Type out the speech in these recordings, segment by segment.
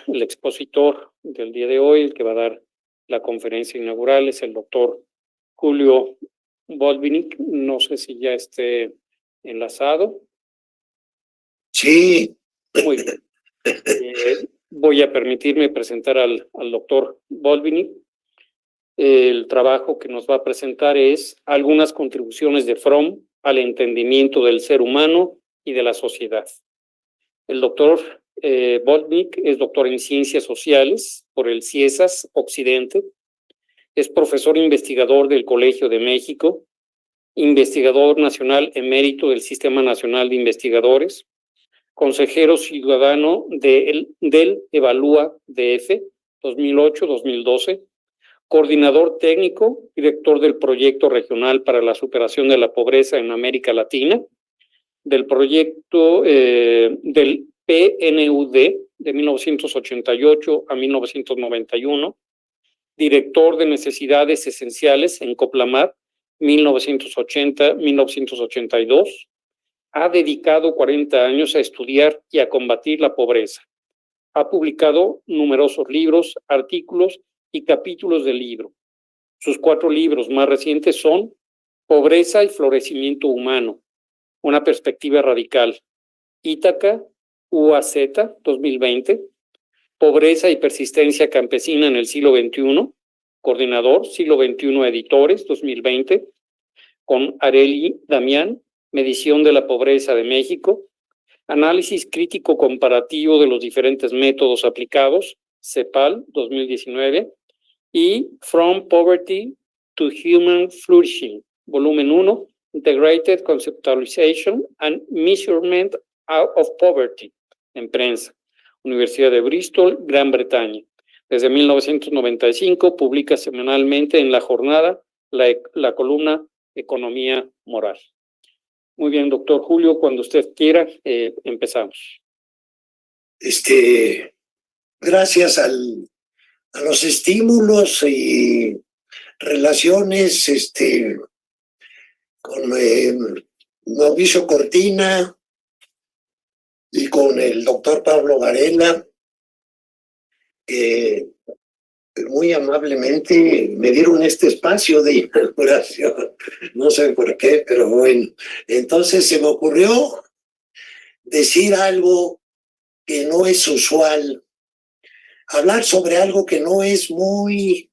el expositor del día de hoy, el que va a dar la conferencia inaugural, es el doctor Julio Botvinnik. No sé si ya esté enlazado. Sí. Muy bien. Voy a permitirme presentar al doctor Botvinnik. El trabajo que nos va a presentar es algunas contribuciones de Fromm al entendimiento del ser humano y de la sociedad. El doctor Botvinnik es doctor en Ciencias Sociales por el CIESAS Occidente, es profesor investigador del Colegio de México, investigador nacional emérito del Sistema Nacional de Investigadores, consejero ciudadano del Evalúa DF 2008-2012, coordinador técnico, director del Proyecto Regional para la Superación de la Pobreza en América Latina, del proyecto del PNUD de 1988 a 1991, director de Necesidades Esenciales en Coplamar 1980-1982, ha dedicado 40 años a estudiar y a combatir la pobreza. Ha publicado numerosos libros, artículos y capítulos del libro. Sus 4 libros más recientes son Pobreza y Florecimiento Humano, una perspectiva radical, Ítaca, UAZ 2020, Pobreza y Persistencia Campesina en el siglo XXI, coordinador, siglo XXI Editores 2020, con Areli Damián, Medición de la Pobreza de México, Análisis Crítico Comparativo de los diferentes métodos aplicados, CEPAL 2019, y From Poverty to Human Flourishing, volumen 1, Integrated Conceptualization and Measurement of Poverty, en prensa, Universidad de Bristol, Gran Bretaña. Desde 1995 publica semanalmente en La Jornada la columna Economía Moral. Muy bien, doctor Julio, cuando usted quiera, empezamos. Gracias a los estímulos y relaciones con Mauricio Cortina y con el doctor Pablo Varela, que muy amablemente me dieron este espacio de inauguración. No sé por qué, pero bueno. Entonces se me ocurrió decir algo que no es usual, hablar sobre algo que no es muy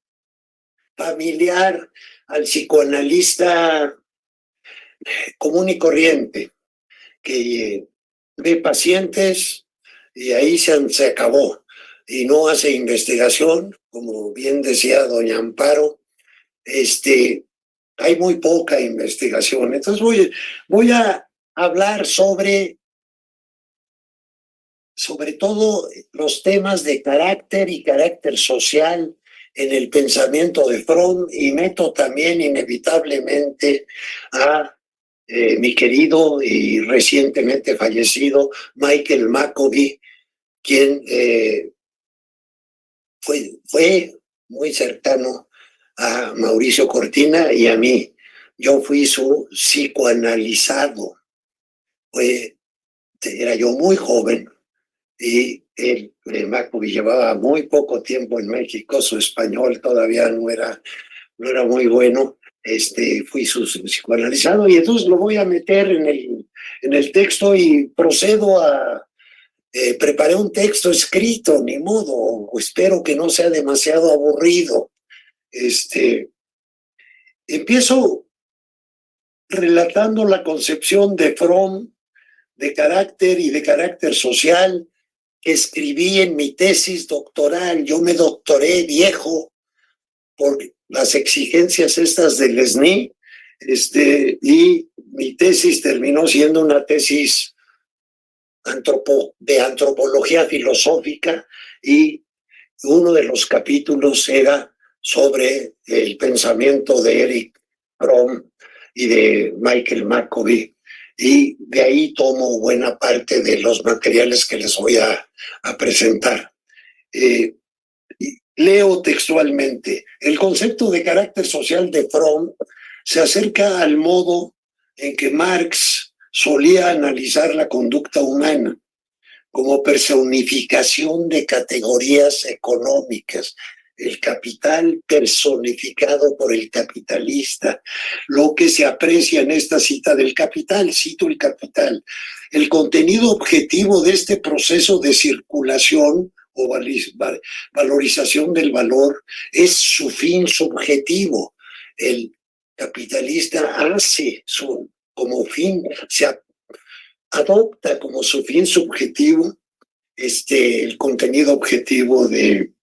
familiar al psicoanalista común y corriente, que ve pacientes y ahí se acabó, y no hace investigación, como bien decía doña Amparo. Hay muy poca investigación. Entonces voy a hablar sobre todo los temas de carácter y carácter social en el pensamiento de Fromm, y meto también inevitablemente a mi querido y recientemente fallecido Michael Maccoby, quien fue muy cercano a Mauricio Cortina y a mí. Yo fui su psicoanalizado. Era yo muy joven, y Maccoby llevaba muy poco tiempo en México, su español todavía no era muy bueno. Fui su psicoanalizado, y entonces lo voy a meter en el texto, y procedo a preparé un texto escrito, ni modo, espero que no sea demasiado aburrido. Empiezo relatando la concepción de Fromm de carácter y de carácter social que escribí en mi tesis doctoral. Yo me doctoré viejo por las exigencias estas del SNI, y mi tesis terminó siendo una tesis de antropología filosófica, y uno de los capítulos era sobre el pensamiento de Erich Fromm y de Michael Maccoby, y de ahí tomo buena parte de los materiales que les voy a presentar. Leo textualmente: el concepto de carácter social de Fromm se acerca al modo en que Marx solía analizar la conducta humana. como personificación de categorías económicas, el capital personificado por el capitalista, lo que se aprecia en esta cita del Capital, cito el Capital, el contenido objetivo de este proceso de circulación o valorización del valor es su fin subjetivo. El capitalista hace como fin, se adopta como su fin subjetivo el contenido objetivo del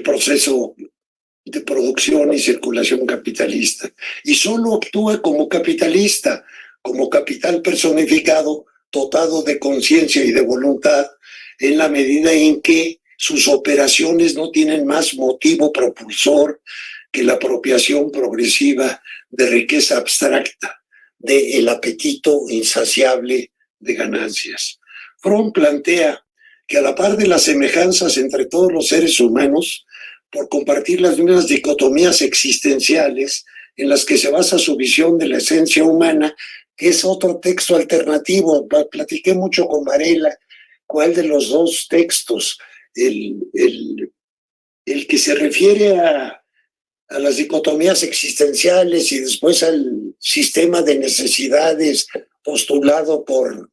proceso de producción y circulación capitalista. Y solo actúa como capitalista, como capital personificado, dotado de conciencia y de voluntad, en la medida en que sus operaciones no tienen más motivo propulsor que la apropiación progresiva de riqueza abstracta, del apetito insaciable de ganancias. Fromm plantea que a la par de las semejanzas entre todos los seres humanos, por compartir las mismas dicotomías existenciales en las que se basa su visión de la esencia humana, que es otro texto alternativo. Platiqué mucho con Varela, cuál de los dos textos, el que se refiere a las dicotomías existenciales y después al sistema de necesidades postulado por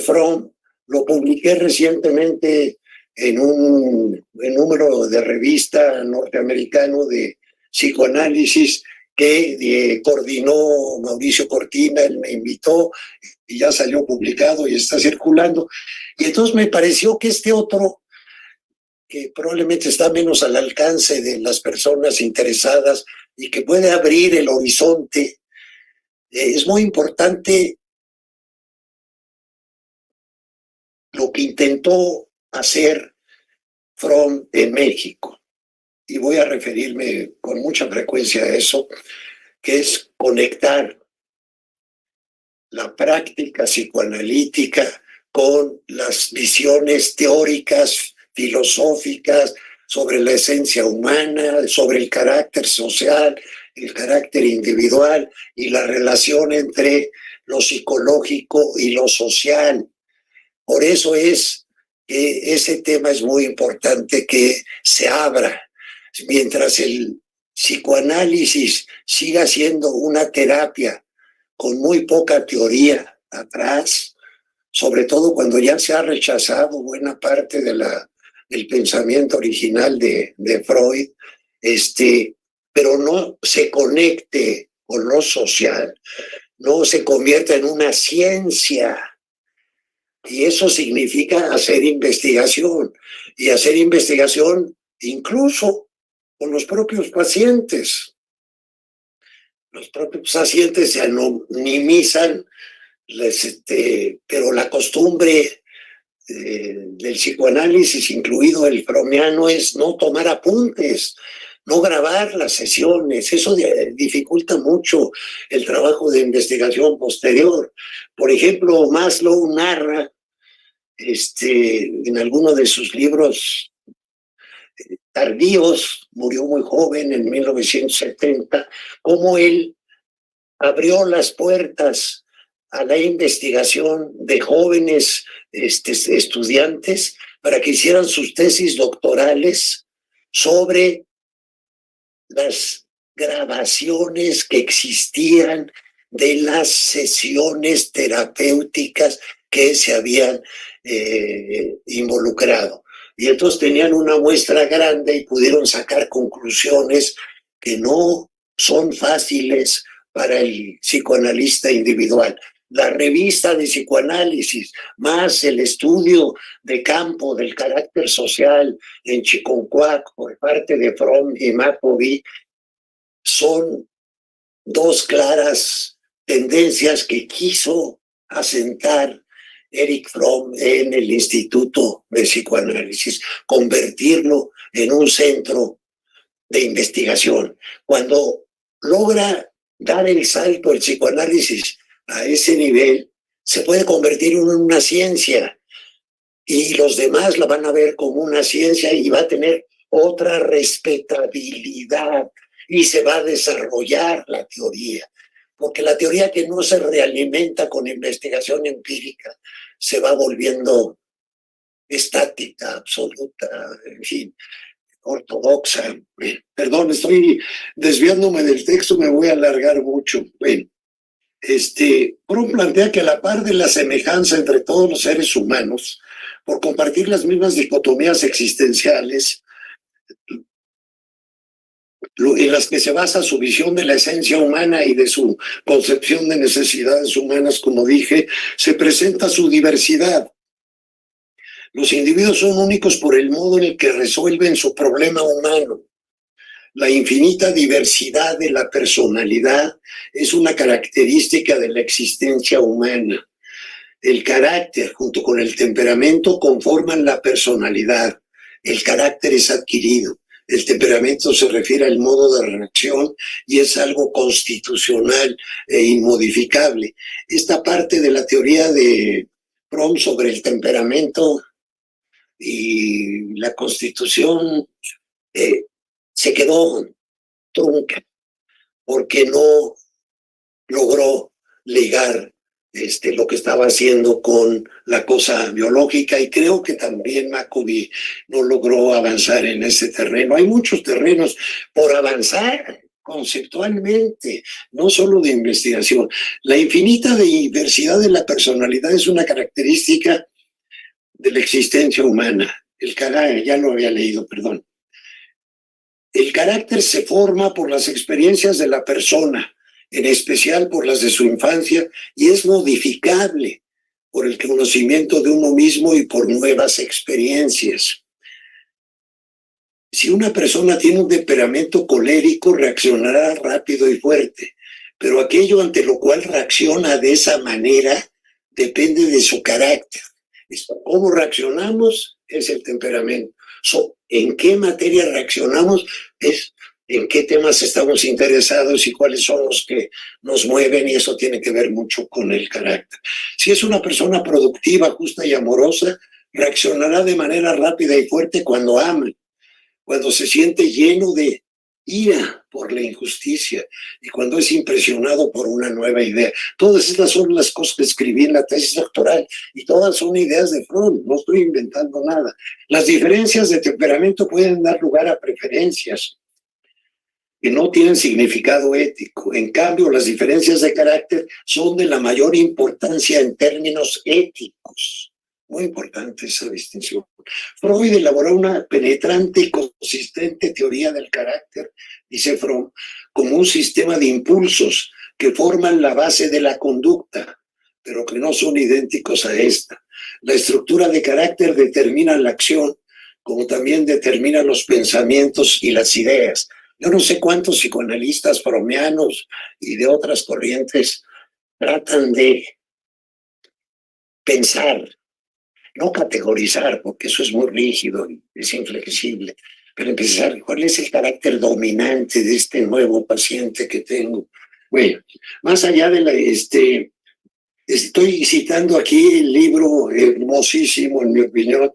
Fromm, lo publiqué recientemente en un número de revista norteamericano de psicoanálisis que coordinó Mauricio Cortina. Él me invitó y ya salió publicado y está circulando. Y entonces me pareció que este otro, que probablemente está menos al alcance de las personas interesadas y que puede abrir el horizonte, es muy importante lo que intentó hacer Fromm en México. Y voy a referirme con mucha frecuencia a eso, que es conectar la práctica psicoanalítica con las visiones teóricas, filosóficas, sobre la esencia humana, sobre el carácter social, el carácter individual y la relación entre lo psicológico y lo social. Por eso es que ese tema es muy importante que se abra. Mientras el psicoanálisis siga siendo una terapia con muy poca teoría atrás, sobre todo cuando ya se ha rechazado buena parte del pensamiento original de Freud, pero no se conecte con lo social, no se convierta en una ciencia. Y eso significa hacer investigación, y hacer investigación incluso con los propios pacientes. Los propios pacientes se anonimizan, pero la costumbre del psicoanálisis, incluido el freudiano, es no tomar apuntes, no grabar las sesiones. Eso dificulta mucho el trabajo de investigación posterior. Por ejemplo, Maslow narra en alguno de sus libros tardíos, murió muy joven en 1970, cómo él abrió las puertas a la investigación de jóvenes estudiantes para que hicieran sus tesis doctorales sobre las grabaciones que existían de las sesiones terapéuticas que se habían involucrado. Y entonces tenían una muestra grande y pudieron sacar conclusiones que no son fáciles para el psicoanalista individual. La revista de psicoanálisis, más el estudio de campo del carácter social en Chiconcuac por parte de Fromm y Mapovey, son dos claras tendencias que quiso asentar Erich Fromm en el Instituto de Psicoanálisis, convertirlo en un centro de investigación. Cuando logra dar el salto el psicoanálisis a ese nivel, se puede convertir en una ciencia y los demás la van a ver como una ciencia y va a tener otra respetabilidad y se va a desarrollar la teoría. porque la teoría que no se realimenta con investigación empírica se va volviendo estática, absoluta, en fin, ortodoxa. Perdón, estoy desviándome del texto, me voy a alargar mucho. Bueno, Fromm plantea que a la par de la semejanza entre todos los seres humanos, por compartir las mismas dicotomías existenciales, en las que se basa su visión de la esencia humana y de su concepción de necesidades humanas, como dije, se presenta su diversidad. Los individuos son únicos por el modo en el que resuelven su problema humano. La infinita diversidad de la personalidad es una característica de la existencia humana. El carácter, junto con el temperamento, conforman la personalidad. El carácter es adquirido. El temperamento se refiere al modo de reacción y es algo constitucional e inmodificable. Esta parte de la teoría de Fromm sobre el temperamento y la constitución se quedó trunca porque no logró ligar lo que estaba haciendo con la cosa biológica, y creo que también Maccabee no logró avanzar en ese terreno. Hay muchos terrenos por avanzar conceptualmente, no solo de investigación. La infinita diversidad de la personalidad es una característica de la existencia humana. El carácter, ya lo había leído, perdón. El carácter se forma por las experiencias de la persona, en especial por las de su infancia, y es modificable por el conocimiento de uno mismo y por nuevas experiencias. Si una persona tiene un temperamento colérico, reaccionará rápido y fuerte, pero aquello ante lo cual reacciona de esa manera depende de su carácter. ¿Cómo reaccionamos? Es el temperamento. ¿En qué materia reaccionamos? Es en qué temas estamos interesados y cuáles son los que nos mueven, y eso tiene que ver mucho con el carácter. Si es una persona productiva, justa y amorosa, reaccionará de manera rápida y fuerte cuando ama, cuando se siente lleno de ira por la injusticia y cuando es impresionado por una nueva idea. Todas estas son las cosas que escribí en la tesis doctoral y todas son ideas de Fromm, no estoy inventando nada. Las diferencias de temperamento pueden dar lugar a preferencias que no tienen significado ético. En cambio, las diferencias de carácter son de la mayor importancia en términos éticos. Muy importante esa distinción. Freud elaboró una penetrante y consistente teoría del carácter, dice Fromm, como un sistema de impulsos que forman la base de la conducta, pero que no son idénticos a esta. La estructura de carácter determina la acción, como también determina los pensamientos y las ideas. Yo no sé cuántos psicoanalistas freudianos y de otras corrientes tratan de pensar, no categorizar, porque eso es muy rígido y es inflexible, pero empezar cuál es el carácter dominante de este nuevo paciente que tengo. Bueno, más allá de la, estoy citando aquí el libro hermosísimo, en mi opinión,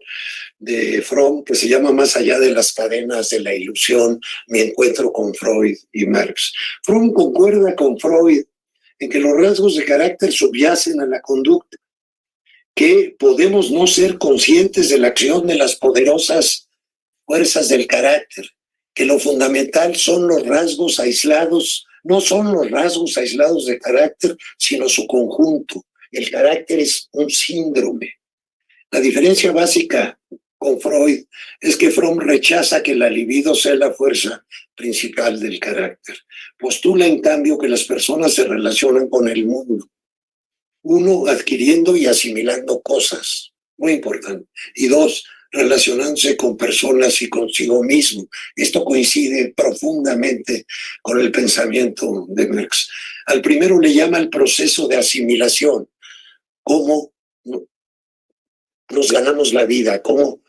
de Fromm, que se llama Más allá de las cadenas de la ilusión, mi encuentro con Freud y Marx. Fromm concuerda con Freud en que los rasgos de carácter subyacen a la conducta, que podemos no ser conscientes de la acción de las poderosas fuerzas del carácter, que lo fundamental son los rasgos aislados, no son los rasgos aislados de carácter, sino su conjunto. El carácter es un síndrome. La diferencia básica con Freud es que Fromm rechaza que la libido sea la fuerza principal del carácter. Postula, en cambio, que las personas se relacionan con el mundo. Uno, adquiriendo y asimilando cosas, muy importante. Y dos, relacionándose con personas y consigo mismo. Esto coincide profundamente con el pensamiento de Marx. Al primero le llama el proceso de asimilación, cómo nos ganamos la vida, cómo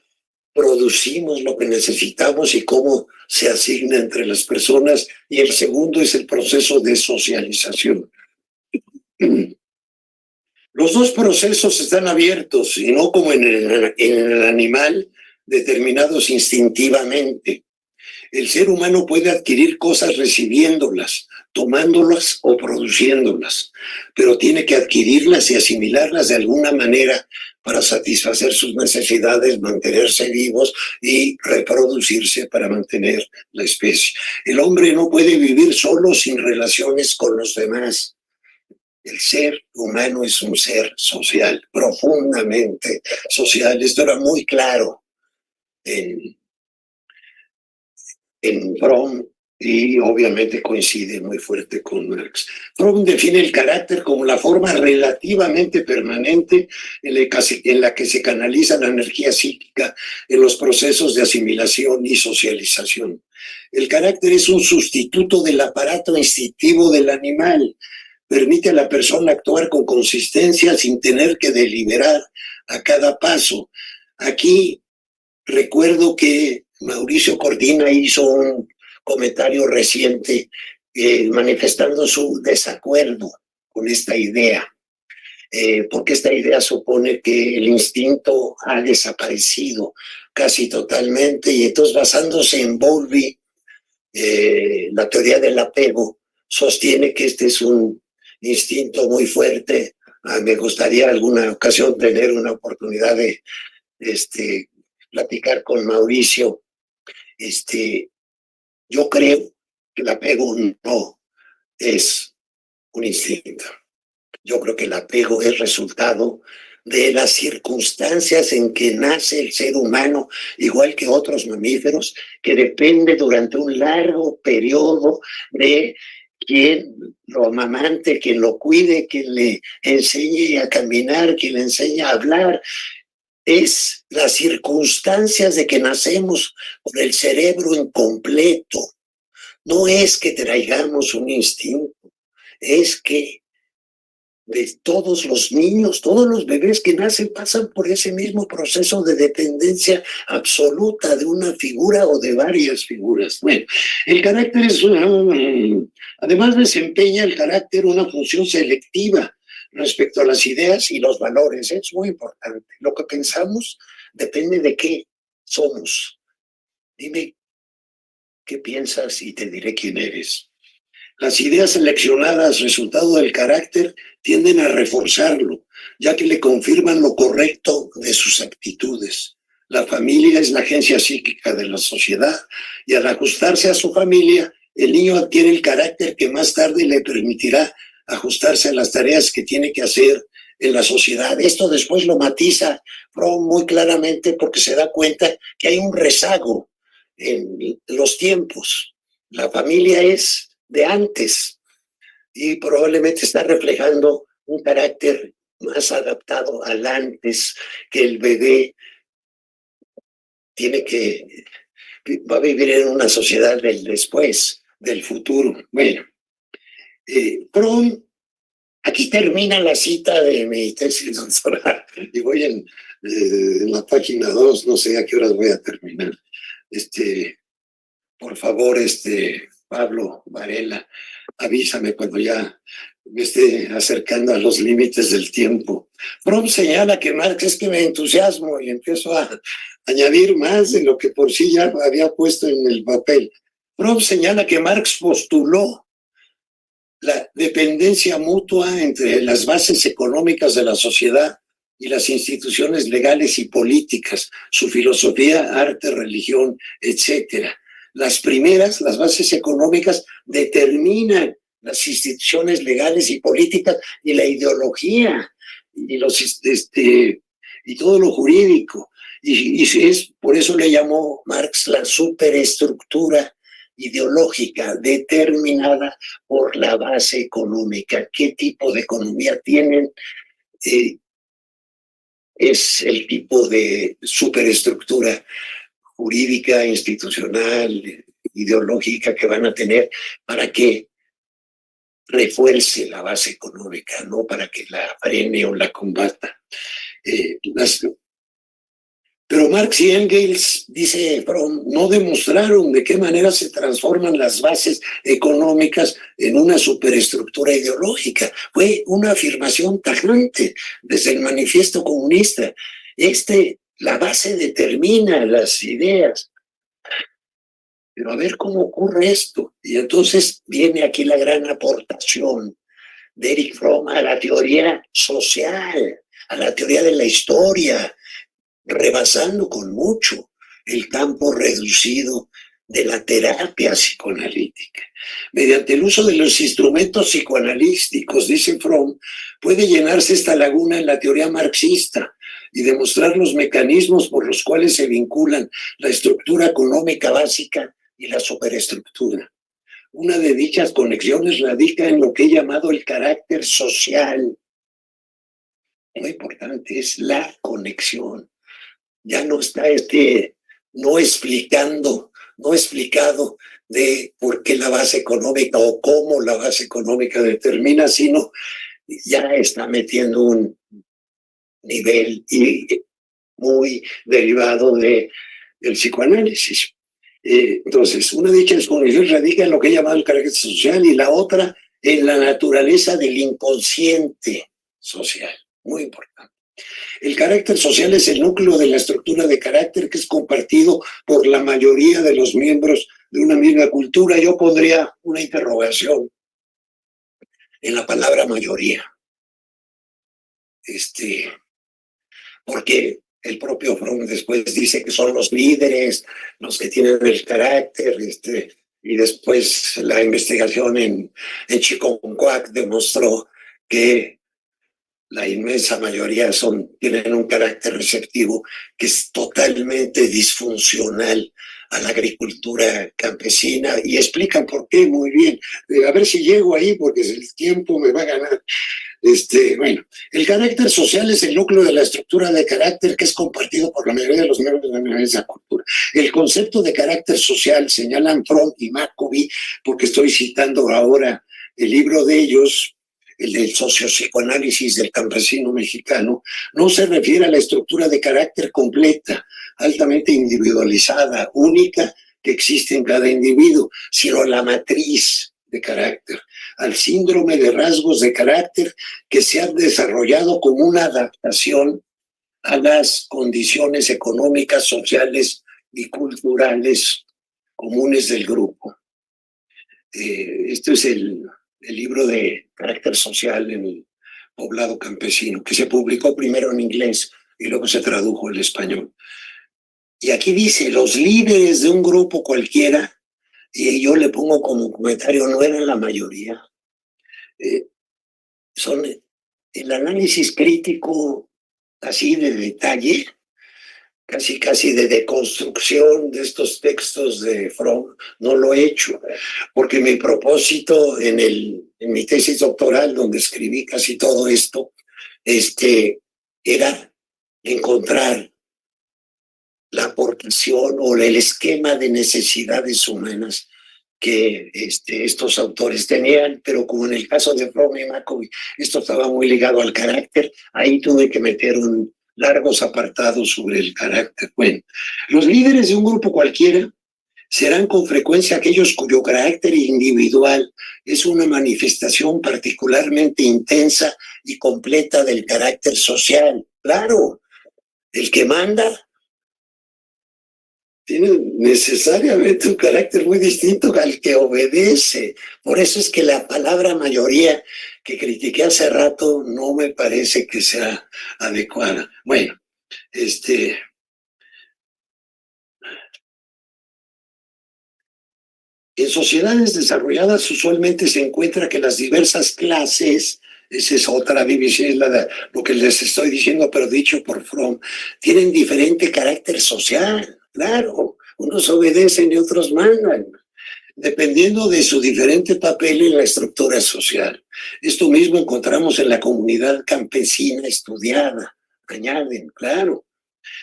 producimos lo que necesitamos y cómo se asigna entre las personas, y el segundo es el proceso de socialización. Los dos procesos están abiertos y no como en el animal, determinados instintivamente. El ser humano puede adquirir cosas recibiéndolas, tomándolas o produciéndolas, pero tiene que adquirirlas y asimilarlas de alguna manera para satisfacer sus necesidades, mantenerse vivos y reproducirse para mantener la especie. El hombre no puede vivir solo sin relaciones con los demás. El ser humano es un ser social, profundamente social. Esto era muy claro en Fromm y obviamente coincide muy fuerte con Marx. Fromm define el carácter como la forma relativamente permanente en la que se canaliza la energía psíquica en los procesos de asimilación y socialización. El carácter es un sustituto del aparato instintivo del animal. Permite a la persona actuar con consistencia sin tener que deliberar a cada paso. Aquí recuerdo que Mauricio Cortina hizo un comentario reciente manifestando su desacuerdo con esta idea, porque esta idea supone que el instinto ha desaparecido casi totalmente, y entonces basándose en Bowlby, la teoría del apego sostiene que este es un instinto muy fuerte. Me gustaría alguna ocasión tener una oportunidad de platicar con Mauricio. Yo creo que el apego no es un instinto. Yo creo que el apego es resultado de las circunstancias en que nace el ser humano, igual que otros mamíferos, que depende durante un largo periodo de quien lo amamante, quien lo cuide, quien le enseñe a caminar, quien le enseñe a hablar. Es las circunstancias de que nacemos con el cerebro incompleto. No es que traigamos un instinto, es que de todos los niños, todos los bebés que nacen pasan por ese mismo proceso de dependencia absoluta de una figura o de varias figuras. Bueno, el carácter es, además desempeña el carácter una función selectiva respecto a las ideas y los valores. Es muy importante. Lo que pensamos depende de qué somos. Dime qué piensas y te diré quién eres. Las ideas seleccionadas, resultado del carácter, tienden a reforzarlo, ya que le confirman lo correcto de sus actitudes. La familia es la agencia psíquica de la sociedad, y al ajustarse a su familia, el niño adquiere el carácter que más tarde le permitirá ajustarse a las tareas que tiene que hacer en la sociedad. Esto después lo matiza Fromm muy claramente, porque se da cuenta que hay un rezago en los tiempos. La familia es de antes y probablemente está reflejando un carácter más adaptado al antes, que el bebé tiene que, va a vivir en una sociedad del después, del futuro. Bueno, Fromm, aquí termina la cita de mi tesis doctoral y voy en la página 2, no sé a qué horas voy a terminar. Por favor, Pablo Varela, avísame cuando ya me esté acercando a los límites del tiempo. Fromm señala que Marx, es que me entusiasmo y empiezo a añadir más de lo que por sí ya había puesto en el papel. Fromm señala que Marx postuló la dependencia mutua entre las bases económicas de la sociedad y las instituciones legales y políticas, su filosofía, arte, religión, etcétera. Las primeras, las bases económicas, determinan las instituciones legales y políticas y la ideología y y todo lo jurídico. Y es por eso le llamó Marx la superestructura ideológica determinada por la base económica. ¿Qué tipo de economía tienen? Es el tipo de superestructura jurídica, institucional, ideológica que van a tener para que refuerce la base económica, no para que la frene o la combata. Pero Marx y Engels, dice Fromm, no demostraron de qué manera se transforman las bases económicas en una superestructura ideológica. Fue una afirmación tajante desde el Manifiesto Comunista. La base determina las ideas. Pero a ver cómo ocurre esto. Y entonces viene aquí la gran aportación de Erich Fromm a la teoría social, a la teoría de la historia, rebasando con mucho el campo reducido de la terapia psicoanalítica. Mediante el uso de los instrumentos psicoanalísticos, dice Fromm, puede llenarse esta laguna en la teoría marxista y demostrar los mecanismos por los cuales se vinculan la estructura económica básica y la superestructura. Una de dichas conexiones radica en lo que he llamado el carácter social. Lo importante es la conexión. Ya no está no explicado de por qué la base económica o cómo la base económica determina, sino ya está metiendo un nivel muy derivado del psicoanálisis. Entonces, una de dichas conexiones radica en lo que he llamado el carácter social y la otra en la naturaleza del inconsciente social. Muy importante. El carácter social es el núcleo de la estructura de carácter que es compartido por la mayoría de los miembros de una misma cultura. Yo pondría una interrogación en la palabra mayoría. Porque el propio Fromm después dice que son los líderes, los que tienen el carácter, y después la investigación en Chiconcuac demostró que la inmensa mayoría tienen un carácter receptivo que es totalmente disfuncional a la agricultura campesina, y explican por qué muy bien. A ver si llego ahí porque el tiempo me va a ganar. Bueno, el carácter social es el núcleo de la estructura de carácter que es compartido por la mayoría de los miembros de esa cultura. El concepto de carácter social, señalan Fromm y Maccoby, porque estoy citando ahora el libro de ellos, el del sociopsicoanálisis del campesino mexicano, no se refiere a la estructura de carácter completa, altamente individualizada, única, que existe en cada individuo, sino a la matriz de carácter, al síndrome de rasgos de carácter que se han desarrollado como una adaptación a las condiciones económicas, sociales y culturales comunes del grupo. Esto es el libro de carácter social en el poblado campesino, que se publicó primero en inglés y luego se tradujo al español. Y aquí dice, los líderes de un grupo cualquiera, y yo le pongo como comentario, no eran la mayoría, son el análisis crítico así de detalle, casi de deconstrucción de estos textos de Fromm, no lo he hecho, porque mi propósito en mi tesis doctoral, donde escribí casi todo esto, era encontrar la aportación o el esquema de necesidades humanas que estos autores tenían, pero como en el caso de Fromm y Maccoby, esto estaba muy ligado al carácter, ahí tuve que meter largos apartados sobre el carácter. Bueno, los líderes de un grupo cualquiera serán con frecuencia aquellos cuyo carácter individual es una manifestación particularmente intensa y completa del carácter social. Claro, el que manda tiene necesariamente un carácter muy distinto al que obedece. Por eso es que la palabra mayoría que critiqué hace rato no me parece que sea adecuada. Bueno, en sociedades desarrolladas usualmente se encuentra que las diversas clases, esa es otra división, es lo que les estoy diciendo, pero dicho por Fromm, tienen diferente carácter social. Claro, unos obedecen y otros mandan, dependiendo de su diferente papel en la estructura social. Esto mismo encontramos en la comunidad campesina estudiada, añaden, claro.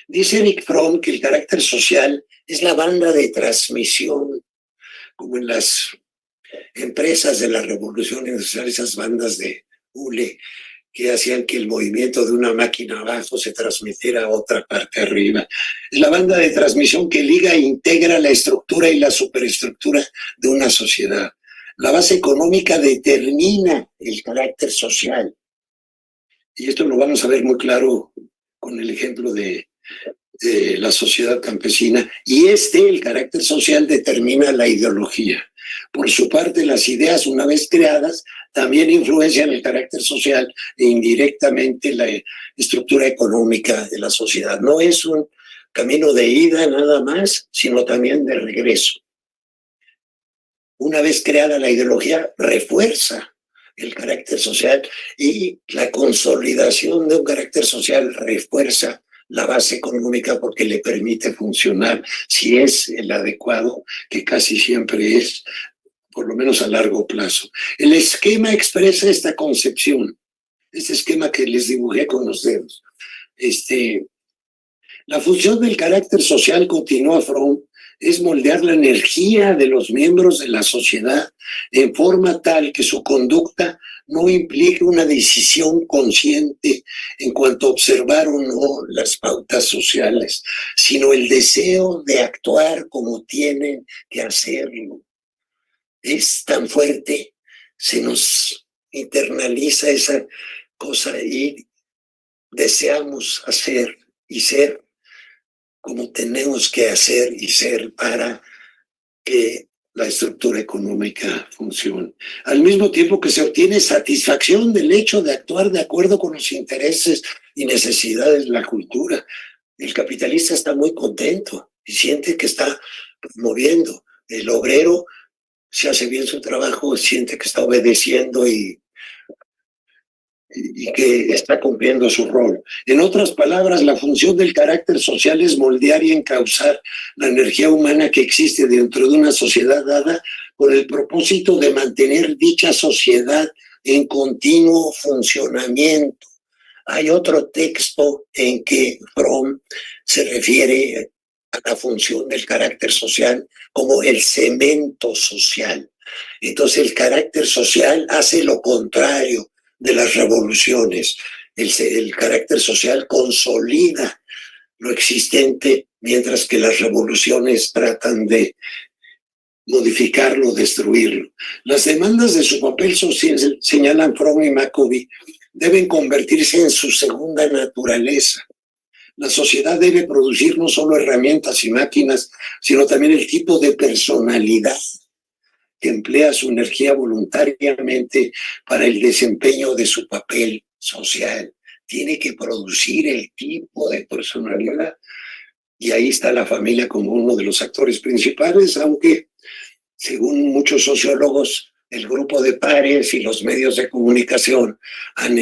Dice Erich Fromm que el carácter social es la banda de transmisión, como en las empresas de la revolución industrial, esas bandas de hule que hacían que el movimiento de una máquina abajo se transmitiera a otra parte arriba. Es la banda de transmisión que liga e integra la estructura y la superestructura de una sociedad. La base económica determina el carácter social. Y esto lo vamos a ver muy claro con el ejemplo de la sociedad campesina, y el carácter social, determina la ideología. Por su parte, las ideas, una vez creadas, también influencian el carácter social e indirectamente la estructura económica de la sociedad. No es un camino de ida nada más, sino también de regreso. Una vez creada la ideología, refuerza el carácter social, y la consolidación de un carácter social refuerza la base económica porque le permite funcionar, si es el adecuado, que casi siempre es, por lo menos a largo plazo. El esquema expresa esta concepción, este esquema que les dibujé con los dedos. La función del carácter social, continúa Fromm, es moldear la energía de los miembros de la sociedad en forma tal que su conducta no implique una decisión consciente en cuanto a observar o no las pautas sociales, sino el deseo de actuar como tienen que hacerlo. Es tan fuerte, se nos internaliza esa cosa y deseamos hacer y ser como tenemos que hacer y ser para que la estructura económica funcione. Al mismo tiempo que se obtiene satisfacción del hecho de actuar de acuerdo con los intereses y necesidades de la cultura. El capitalista está muy contento y siente que está promoviendo. El obrero, si hace bien su trabajo, siente que está obedeciendo y que está cumpliendo su rol. En otras palabras, la función del carácter social es moldear y encauzar la energía humana que existe dentro de una sociedad dada con el propósito de mantener dicha sociedad en continuo funcionamiento. Hay otro texto en que Fromm se refiere a la función del carácter social como el cemento social. Entonces el carácter social hace lo contrario de las revoluciones. El carácter social consolida lo existente, mientras que las revoluciones tratan de modificarlo, destruirlo. Las demandas de su papel social, señalan Fromm y Maccoby, deben convertirse en su segunda naturaleza. La sociedad debe producir no solo herramientas y máquinas, sino también el tipo de personalidad que emplea su energía voluntariamente para el desempeño de su papel social. Tiene que producir el tipo de personalidad, y ahí está la familia como uno de los actores principales, aunque según muchos sociólogos, el grupo de pares y los medios de comunicación han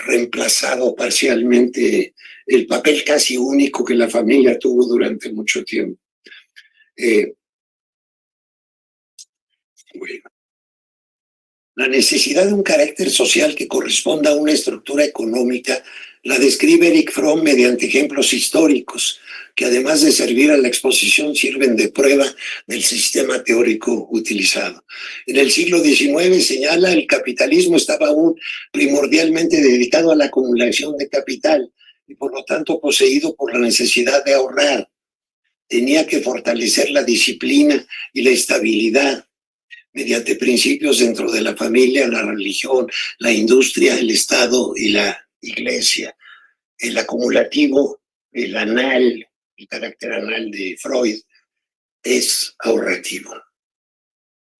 reemplazado parcialmente el papel casi único que la familia tuvo durante mucho tiempo. Bueno. La necesidad de un carácter social que corresponda a una estructura económica la describe Erich Fromm mediante ejemplos históricos, que además de servir a la exposición sirven de prueba del sistema teórico utilizado. En el siglo XIX, señala, el capitalismo estaba aún primordialmente dedicado a la acumulación de capital y por lo tanto poseído por la necesidad de ahorrar. Tenía que fortalecer la disciplina y la estabilidad mediante principios dentro de la familia, la religión, la industria, el Estado y la Iglesia. El acumulativo, el anal, el carácter anal de Freud, es ahorrativo,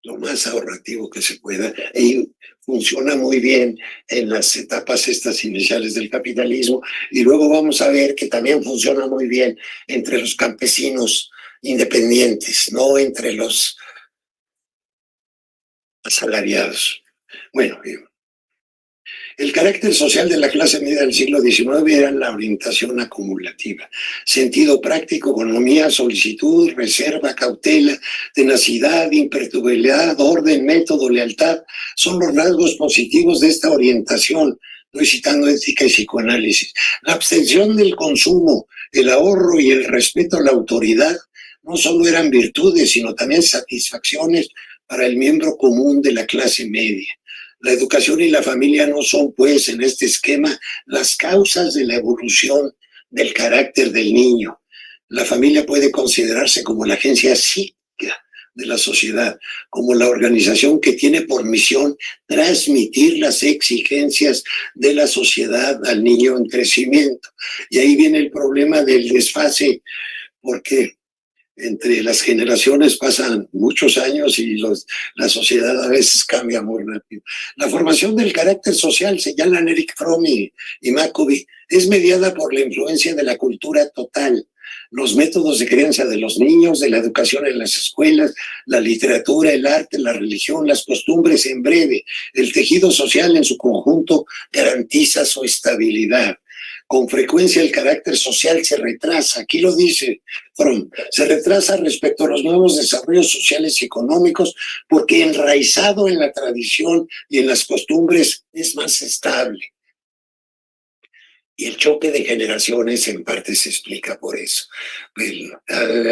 lo más ahorrativo que se pueda, y funciona muy bien en las etapas estas iniciales del capitalismo, y luego vamos a ver que también funciona muy bien entre los campesinos independientes, no entre los asalariados. Bueno, el carácter social de la clase media del siglo XIX era la orientación acumulativa. Sentido práctico, economía, solicitud, reserva, cautela, tenacidad, imperturbabilidad, orden, método, lealtad, son los rasgos positivos de esta orientación. Estoy citando ética y psicoanálisis. La abstención del consumo, el ahorro y el respeto a la autoridad no solo eran virtudes, sino también satisfacciones para el miembro común de la clase media. La educación y la familia no son, pues, en este esquema, las causas de la evolución del carácter del niño. La familia puede considerarse como la agencia psíquica de la sociedad, como la organización que tiene por misión transmitir las exigencias de la sociedad al niño en crecimiento. Y ahí viene el problema del desfase, porque entre las generaciones pasan muchos años y la sociedad a veces cambia muy rápido. La formación del carácter social, señalan Erich Fromm y Maccoby, es mediada por la influencia de la cultura total, los métodos de crianza de los niños, de la educación en las escuelas, la literatura, el arte, la religión, las costumbres, en breve, el tejido social en su conjunto garantiza su estabilidad. Con frecuencia el carácter social se retrasa, aquí lo dice Fromm, se retrasa respecto a los nuevos desarrollos sociales y económicos porque enraizado en la tradición y en las costumbres es más estable. Y el choque de generaciones en parte se explica por eso. El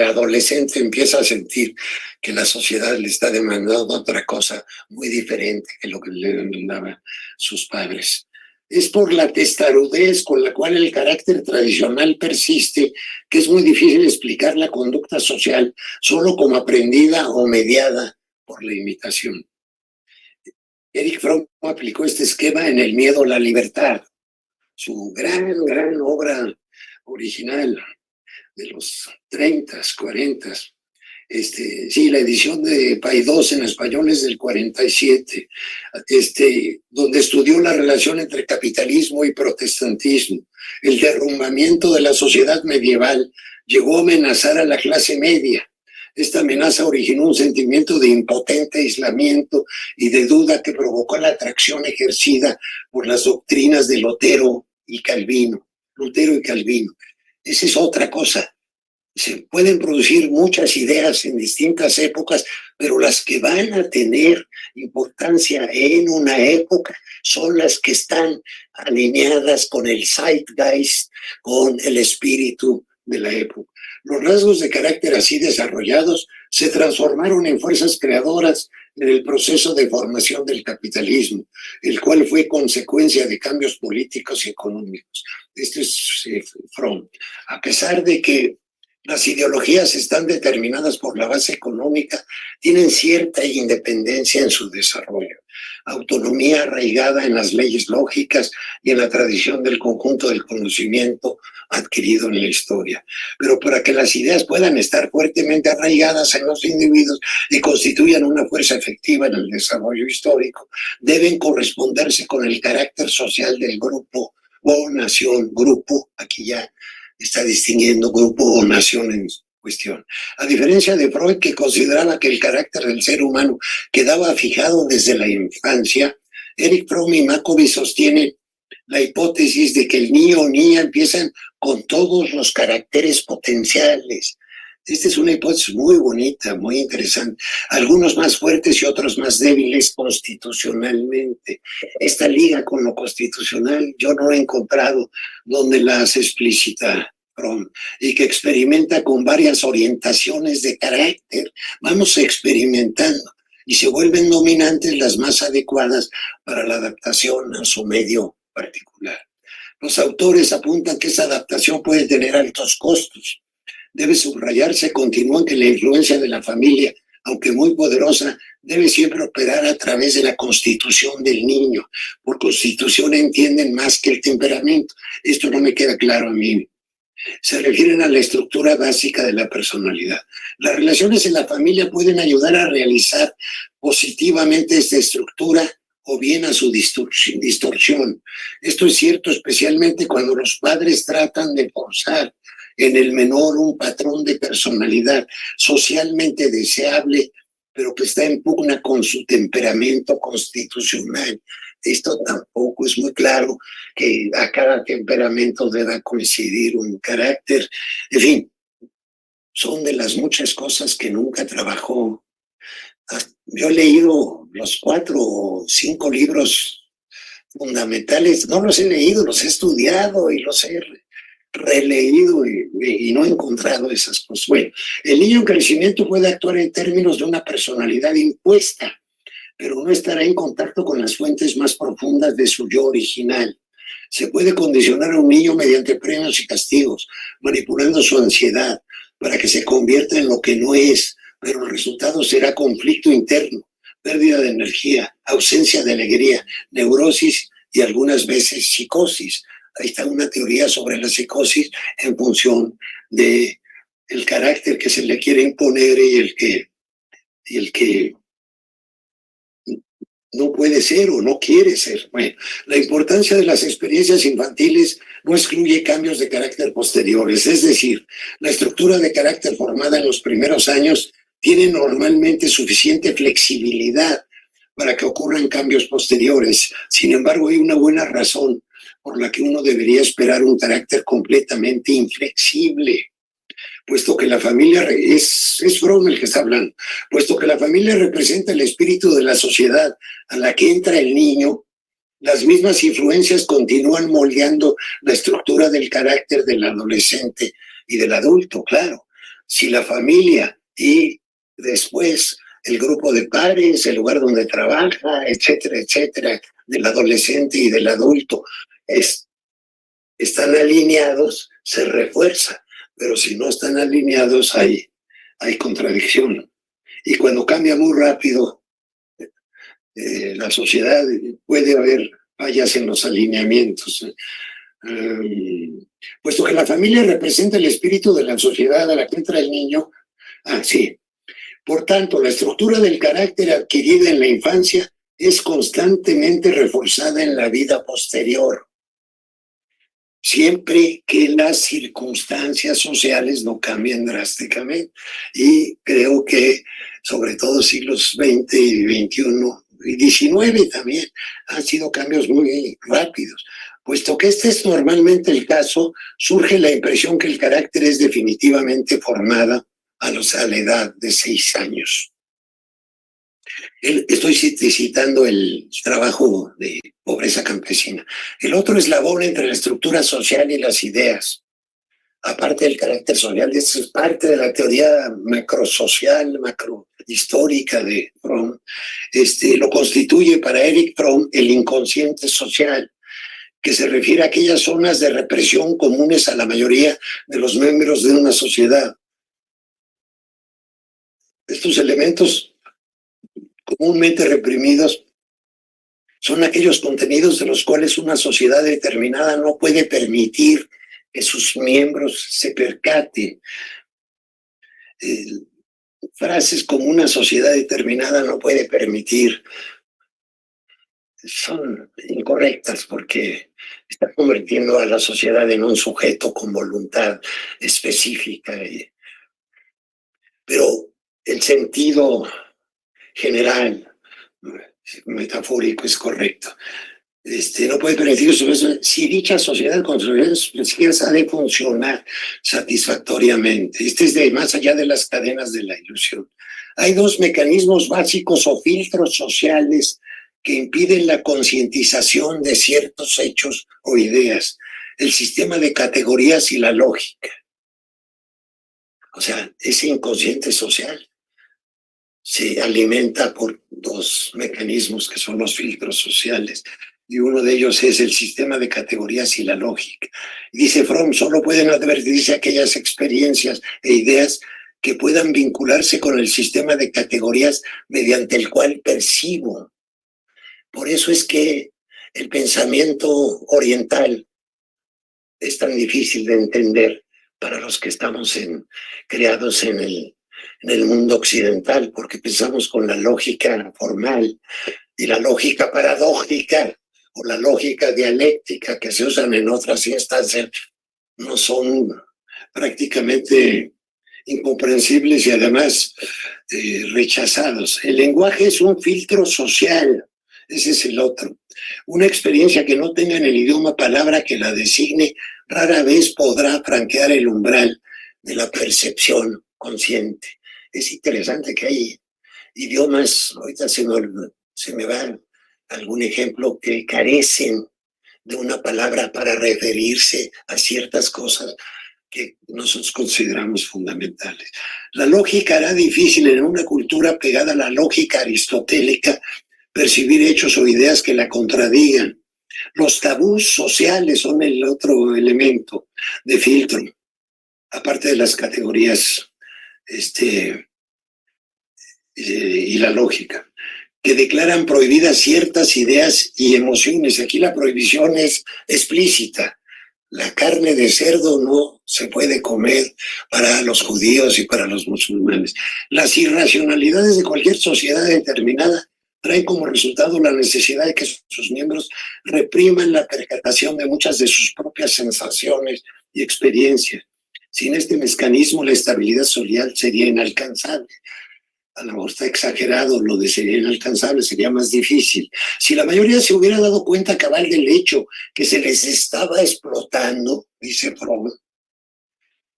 adolescente empieza a sentir que la sociedad le está demandando otra cosa muy diferente que lo que le demandaban sus padres. Es por la testarudez con la cual el carácter tradicional persiste que es muy difícil explicar la conducta social solo como aprendida o mediada por la imitación. Erich Fromm aplicó este esquema en El miedo a la libertad, su gran obra original de los 30s, 40s. Sí, la edición de Paidós en español es del 47, donde estudió la relación entre capitalismo y protestantismo. El derrumbamiento de la sociedad medieval llegó a amenazar a la clase media. Esta amenaza originó un sentimiento de impotente aislamiento y de duda que provocó la atracción ejercida por las doctrinas de Lutero y Calvino. Esa es otra cosa. Se pueden producir muchas ideas en distintas épocas, pero las que van a tener importancia en una época son las que están alineadas con el zeitgeist, con el espíritu de la época. Los rasgos de carácter así desarrollados se transformaron en fuerzas creadoras en el proceso de formación del capitalismo, el cual fue consecuencia de cambios políticos y económicos. Este es Fromm. A pesar de que las ideologías están determinadas por la base económica, tienen cierta independencia en su desarrollo, autonomía arraigada en las leyes lógicas y en la tradición del conjunto del conocimiento adquirido en la historia. Pero para que las ideas puedan estar fuertemente arraigadas en los individuos y constituyan una fuerza efectiva en el desarrollo histórico, deben corresponderse con el carácter social del grupo o nación. Grupo, aquí ya está distinguiendo grupo o nación en cuestión. A diferencia de Freud, que consideraba que el carácter del ser humano quedaba fijado desde la infancia, Erich Fromm y Maccoby sostienen la hipótesis de que el niño o niña empiezan con todos los caracteres potenciales. Esta es una hipótesis muy bonita, muy interesante. Algunos más fuertes y otros más débiles constitucionalmente. Esta liga con lo constitucional yo no he encontrado donde las explicita Fromm, y que experimenta con varias orientaciones de carácter. Vamos experimentando y se vuelven dominantes las más adecuadas para la adaptación a su medio particular. Los autores apuntan que esa adaptación puede tener altos costos. Debe subrayarse, continúan, que la influencia de la familia, aunque muy poderosa, debe siempre operar a través de la constitución del niño. Por constitución entienden más que el temperamento. Esto no me queda claro a mí. Se refieren a la estructura básica de la personalidad. Las relaciones en la familia pueden ayudar a realizar positivamente esta estructura o bien a su distorsión. Esto es cierto especialmente cuando los padres tratan de forzar en el menor un patrón de personalidad socialmente deseable, pero que está en pugna con su temperamento constitucional. Esto tampoco es muy claro, que a cada temperamento deba coincidir un carácter. En fin, son de las muchas cosas que nunca trabajó. Yo he leído los 4 o 5 libros fundamentales, no los he leído, los he estudiado y los he releído y no he encontrado esas cosas. Bueno, el niño en crecimiento puede actuar en términos de una personalidad impuesta, pero no estará en contacto con las fuentes más profundas de su yo original. Se puede condicionar a un niño mediante premios y castigos, manipulando su ansiedad para que se convierta en lo que no es, pero el resultado será conflicto interno, pérdida de energía, ausencia de alegría, neurosis y algunas veces psicosis. Ahí está una teoría sobre la psicosis en función de el carácter que se le quiere imponer y el que no puede ser o no quiere ser. Bueno, la importancia de las experiencias infantiles no excluye cambios de carácter posteriores, es decir, la estructura de carácter formada en los primeros años tiene normalmente suficiente flexibilidad para que ocurran cambios posteriores. Sin embargo, hay una buena razón por la que uno debería esperar un carácter completamente inflexible, puesto que la familia, es Fromm el que está hablando, puesto que la familia representa el espíritu de la sociedad a la que entra el niño, las mismas influencias continúan moldeando la estructura del carácter del adolescente y del adulto, claro. Si la familia y después el grupo de padres, el lugar donde trabaja, etcétera, etcétera, del adolescente y del adulto, están alineados, se refuerza. Pero si no están alineados, hay contradicción. Y cuando cambia muy rápido la sociedad, puede haber fallas en los alineamientos. Puesto que la familia representa el espíritu de la sociedad a la que entra el niño, sí. Por tanto, la estructura del carácter adquirida en la infancia es constantemente reforzada en la vida posterior, siempre que las circunstancias sociales no cambien drásticamente. Y creo que sobre todo siglos XX y XXI y XIX también han sido cambios muy rápidos. Puesto que este es normalmente el caso, surge la impresión que el carácter es definitivamente formado a la edad de 6 años. Estoy citando el trabajo de Pobreza Campesina. El otro eslabón entre la estructura social y las ideas, aparte del carácter social, esto es parte de la teoría macrosocial, macrohistórica de Fromm, lo constituye para Eric Fromm el inconsciente social, que se refiere a aquellas zonas de represión comunes a la mayoría de los miembros de una sociedad. Estos elementos comúnmente reprimidos son aquellos contenidos de los cuales una sociedad determinada no puede permitir que sus miembros se percaten. Frases como una sociedad determinada no puede permitir son incorrectas porque está convirtiendo a la sociedad en un sujeto con voluntad específica. Pero el sentido general, metafórico, es correcto. No puede permitir si dicha sociedad con sus especiales ha de funcionar satisfactoriamente. Es de más allá de las cadenas de la ilusión. Hay dos mecanismos básicos o filtros sociales que impiden la concientización de ciertos hechos o ideas: el sistema de categorías y la lógica. O sea, ese inconsciente social se alimenta por dos mecanismos que son los filtros sociales, y uno de ellos es el sistema de categorías y la lógica. Dice Fromm, solo pueden advertirse aquellas experiencias e ideas que puedan vincularse con el sistema de categorías mediante el cual percibo. Por eso es que el pensamiento oriental es tan difícil de entender para los que estamos creados en el mundo occidental, porque pensamos con la lógica formal y la lógica paradójica o la lógica dialéctica que se usan en otras instancias no son prácticamente incomprensibles y además rechazados. El lenguaje es un filtro social, ese es el otro. Una experiencia que no tenga en el idioma palabra que la designe rara vez podrá franquear el umbral de la percepción consciente. Es interesante que hay idiomas, ahorita se me va algún ejemplo, que carecen de una palabra para referirse a ciertas cosas que nosotros consideramos fundamentales. La lógica hará difícil en una cultura pegada a la lógica aristotélica percibir hechos o ideas que la contradigan. Los tabús sociales son el otro elemento de filtro, aparte de las categorías y la lógica, que declaran prohibidas ciertas ideas y emociones. Aquí la prohibición es explícita. La carne de cerdo no se puede comer para los judíos y para los musulmanes. Las irracionalidades de cualquier sociedad determinada traen como resultado la necesidad de que sus miembros repriman la percatación de muchas de sus propias sensaciones y experiencias. Sin este mecanismo, la estabilidad social sería inalcanzable. A lo mejor está exagerado lo de sería inalcanzable, sería más difícil. Si la mayoría se hubiera dado cuenta cabal del hecho que se les estaba explotando, dice Fromm,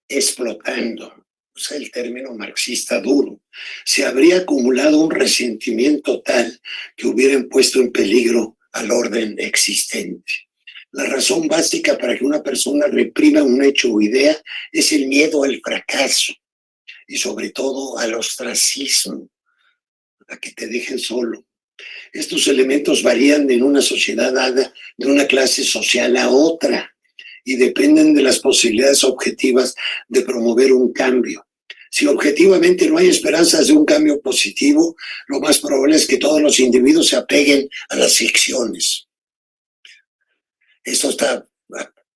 explotando, usa el término marxista duro, se habría acumulado un resentimiento tal que hubieran puesto en peligro al orden existente. La razón básica para que una persona reprima un hecho o idea es el miedo al fracaso y sobre todo al ostracismo, a que te dejen solo. Estos elementos varían en una sociedad dada de una clase social a otra y dependen de las posibilidades objetivas de promover un cambio. Si objetivamente no hay esperanzas de un cambio positivo, lo más probable es que todos los individuos se apeguen a las ficciones. Esto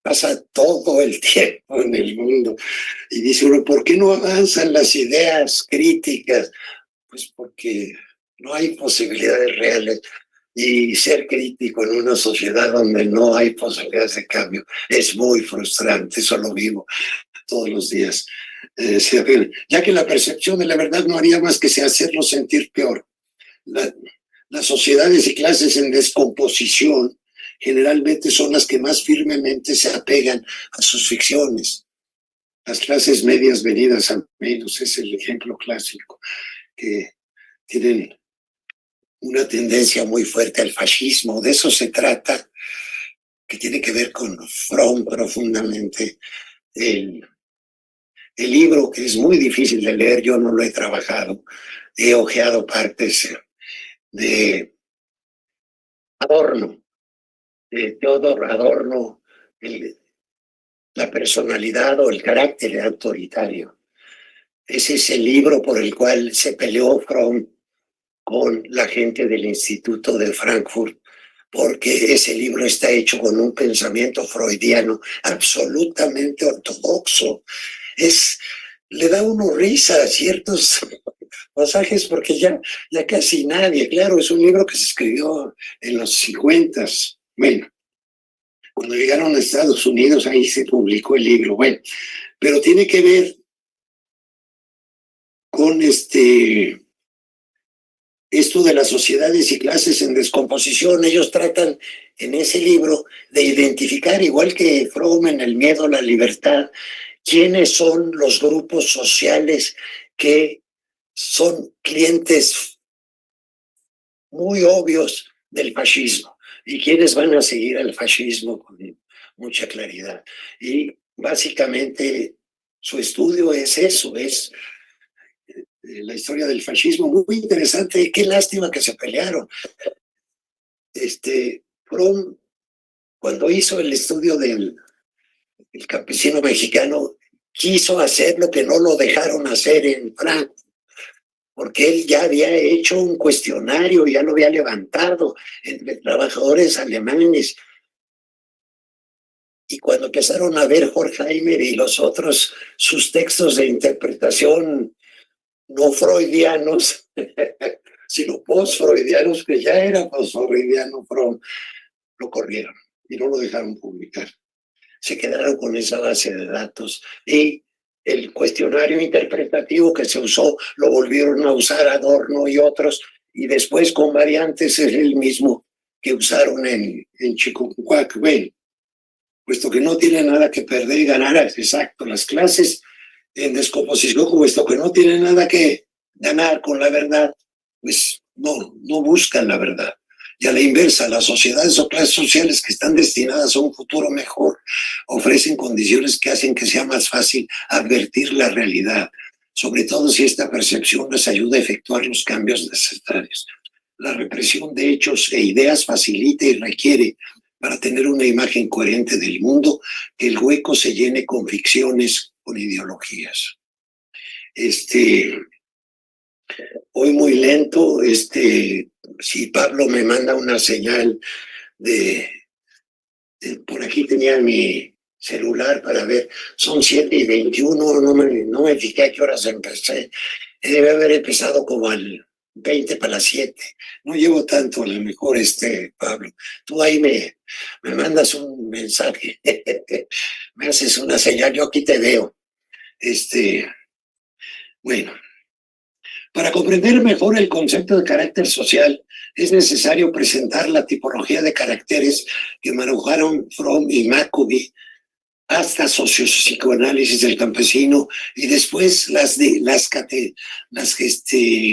pasa todo el tiempo en el mundo. Y dice uno, ¿por qué no avanzan las ideas críticas? Pues porque no hay posibilidades reales. Y ser crítico en una sociedad donde no hay posibilidades de cambio es muy frustrante. Eso lo vivo todos los días. Ya que la percepción de la verdad no haría más que hacerlo sentir peor. Las sociedades y clases en descomposición generalmente son las que más firmemente se apegan a sus ficciones. Las clases medias venidas a menos es el ejemplo clásico, que tienen una tendencia muy fuerte al fascismo. De eso se trata, que tiene que ver con Fromm profundamente. El libro, que es muy difícil de leer, yo no lo he trabajado, he hojeado partes de Adorno, de Theodor Adorno, la personalidad o el carácter autoritario. Ese es el libro por el cual se peleó Fromm con la gente del Instituto de Frankfurt, porque ese libro está hecho con un pensamiento freudiano absolutamente ortodoxo. Le da uno risa a ciertos pasajes porque ya casi nadie, claro, es un libro que se escribió en los 50. Bueno, cuando llegaron a Estados Unidos, ahí se publicó el libro. Bueno, pero tiene que ver con esto de las sociedades y clases en descomposición. Ellos tratan en ese libro de identificar, igual que Fromm en El miedo a la libertad, quiénes son los grupos sociales que son clientes muy obvios del fascismo y quiénes van a seguir al fascismo con mucha claridad. Y básicamente su estudio es eso, es la historia del fascismo, muy interesante. Qué lástima que se pelearon. Fromm, cuando hizo el estudio del campesino mexicano, quiso hacer lo que no lo dejaron hacer en Frankfurt, porque él ya había hecho un cuestionario, ya lo había levantado entre trabajadores alemanes. Y cuando empezaron a ver Horkheimer y los otros, sus textos de interpretación no freudianos, sino post-freudianos, que ya era post-freudiano Fromm, lo corrieron y no lo dejaron publicar. Se quedaron con esa base de datos y el cuestionario interpretativo que se usó lo volvieron a usar Adorno y otros, y después con variantes es el mismo que usaron en Chicocuac. Bueno, puesto que no tiene nada que perder y ganar, exacto, las clases en descomposición, puesto que no tienen nada que ganar con la verdad, pues no buscan la verdad. Y a la inversa, las sociedades o clases sociales que están destinadas a un futuro mejor ofrecen condiciones que hacen que sea más fácil advertir la realidad, sobre todo si esta percepción les ayuda a efectuar los cambios necesarios. La represión de hechos e ideas facilita y requiere, para tener una imagen coherente del mundo, que el hueco se llene con ficciones, con ideologías. Voy muy lento. Si Pablo me manda una señal por aquí tenía mi celular para ver, son 7:21, no me fijé a qué horas empecé. Debe haber empezado como al 20 para las 7. No llevo tanto, a lo mejor, Pablo. Tú ahí me mandas un mensaje, me haces una señal, yo aquí te veo. Bueno, para comprender mejor el concepto de carácter social, es necesario presentar la tipología de caracteres que manejaron Fromm y Jacobi hasta sociopsicoanálisis del campesino, y después las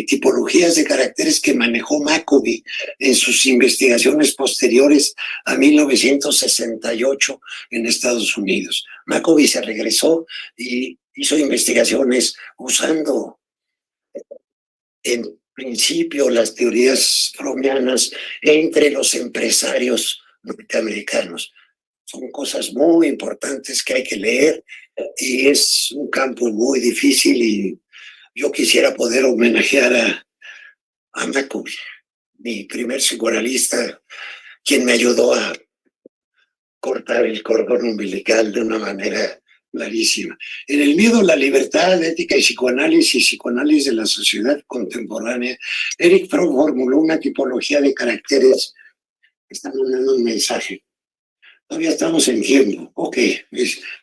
tipologías de caracteres que manejó Jacobi en sus investigaciones posteriores a 1968 en Estados Unidos. Jacobi se regresó y hizo investigaciones usando en principio las teorías freudianas entre los empresarios norteamericanos. Son cosas muy importantes que hay que leer, y es un campo muy difícil, y yo quisiera poder homenajear a Jacobi, mi primer psicoanalista, quien me ayudó a cortar el cordón umbilical de una manera clarísima. En El miedo, la libertad, ética y psicoanálisis de la sociedad contemporánea, Eric Fromm formuló una tipología de caracteres. Está mandando un mensaje. Todavía estamos en tiempo. Ok,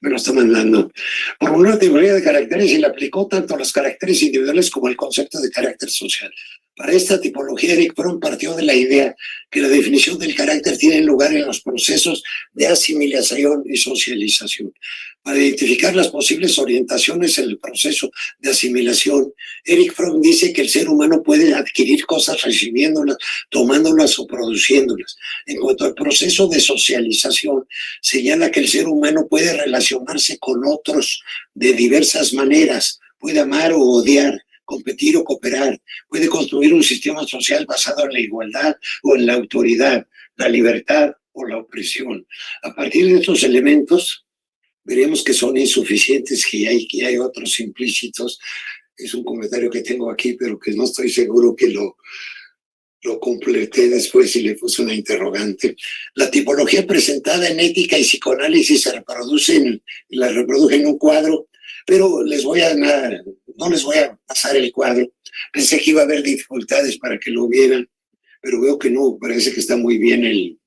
me lo está mandando. Formuló una teoría de caracteres y la aplicó tanto a los caracteres individuales como al concepto de carácter social. Para esta tipología, Eric Fromm partió de la idea que la definición del carácter tiene lugar en los procesos de asimilación y socialización. Para identificar las posibles orientaciones en el proceso de asimilación, Eric Fromm dice que el ser humano puede adquirir cosas recibiéndolas, tomándolas o produciéndolas. En cuanto al proceso de socialización, señala que el ser humano puede relacionarse con otros de diversas maneras, puede amar o odiar, competir o cooperar, puede construir un sistema social basado en la igualdad o en la autoridad, la libertad o la opresión. A partir de estos elementos, veremos que son insuficientes, que hay otros implícitos. Es un comentario que tengo aquí, pero que no estoy seguro que lo completé después y le puse una interrogante. La tipología presentada en ética y psicoanálisis se la reproduje en un cuadro, pero no les voy a pasar el cuadro. Pensé que iba a haber dificultades para que lo vieran, pero veo que no, parece que está muy bien el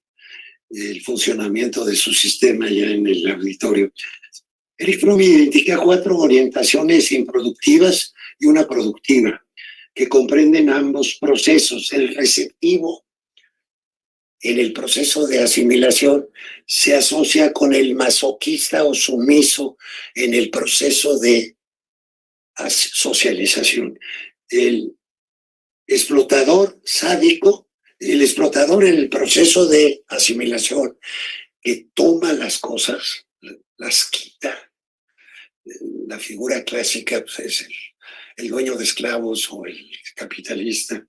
funcionamiento de su sistema ya en el auditorio. Eric Fromm identifica 4 orientaciones improductivas y una productiva, que comprenden ambos procesos. El receptivo, en el proceso de asimilación, se asocia con el masoquista o sumiso en el proceso de socialización. El explotador sádico, el explotador en el proceso de asimilación, que toma las cosas, las quita. La figura clásica, pues, es el dueño de esclavos o el capitalista.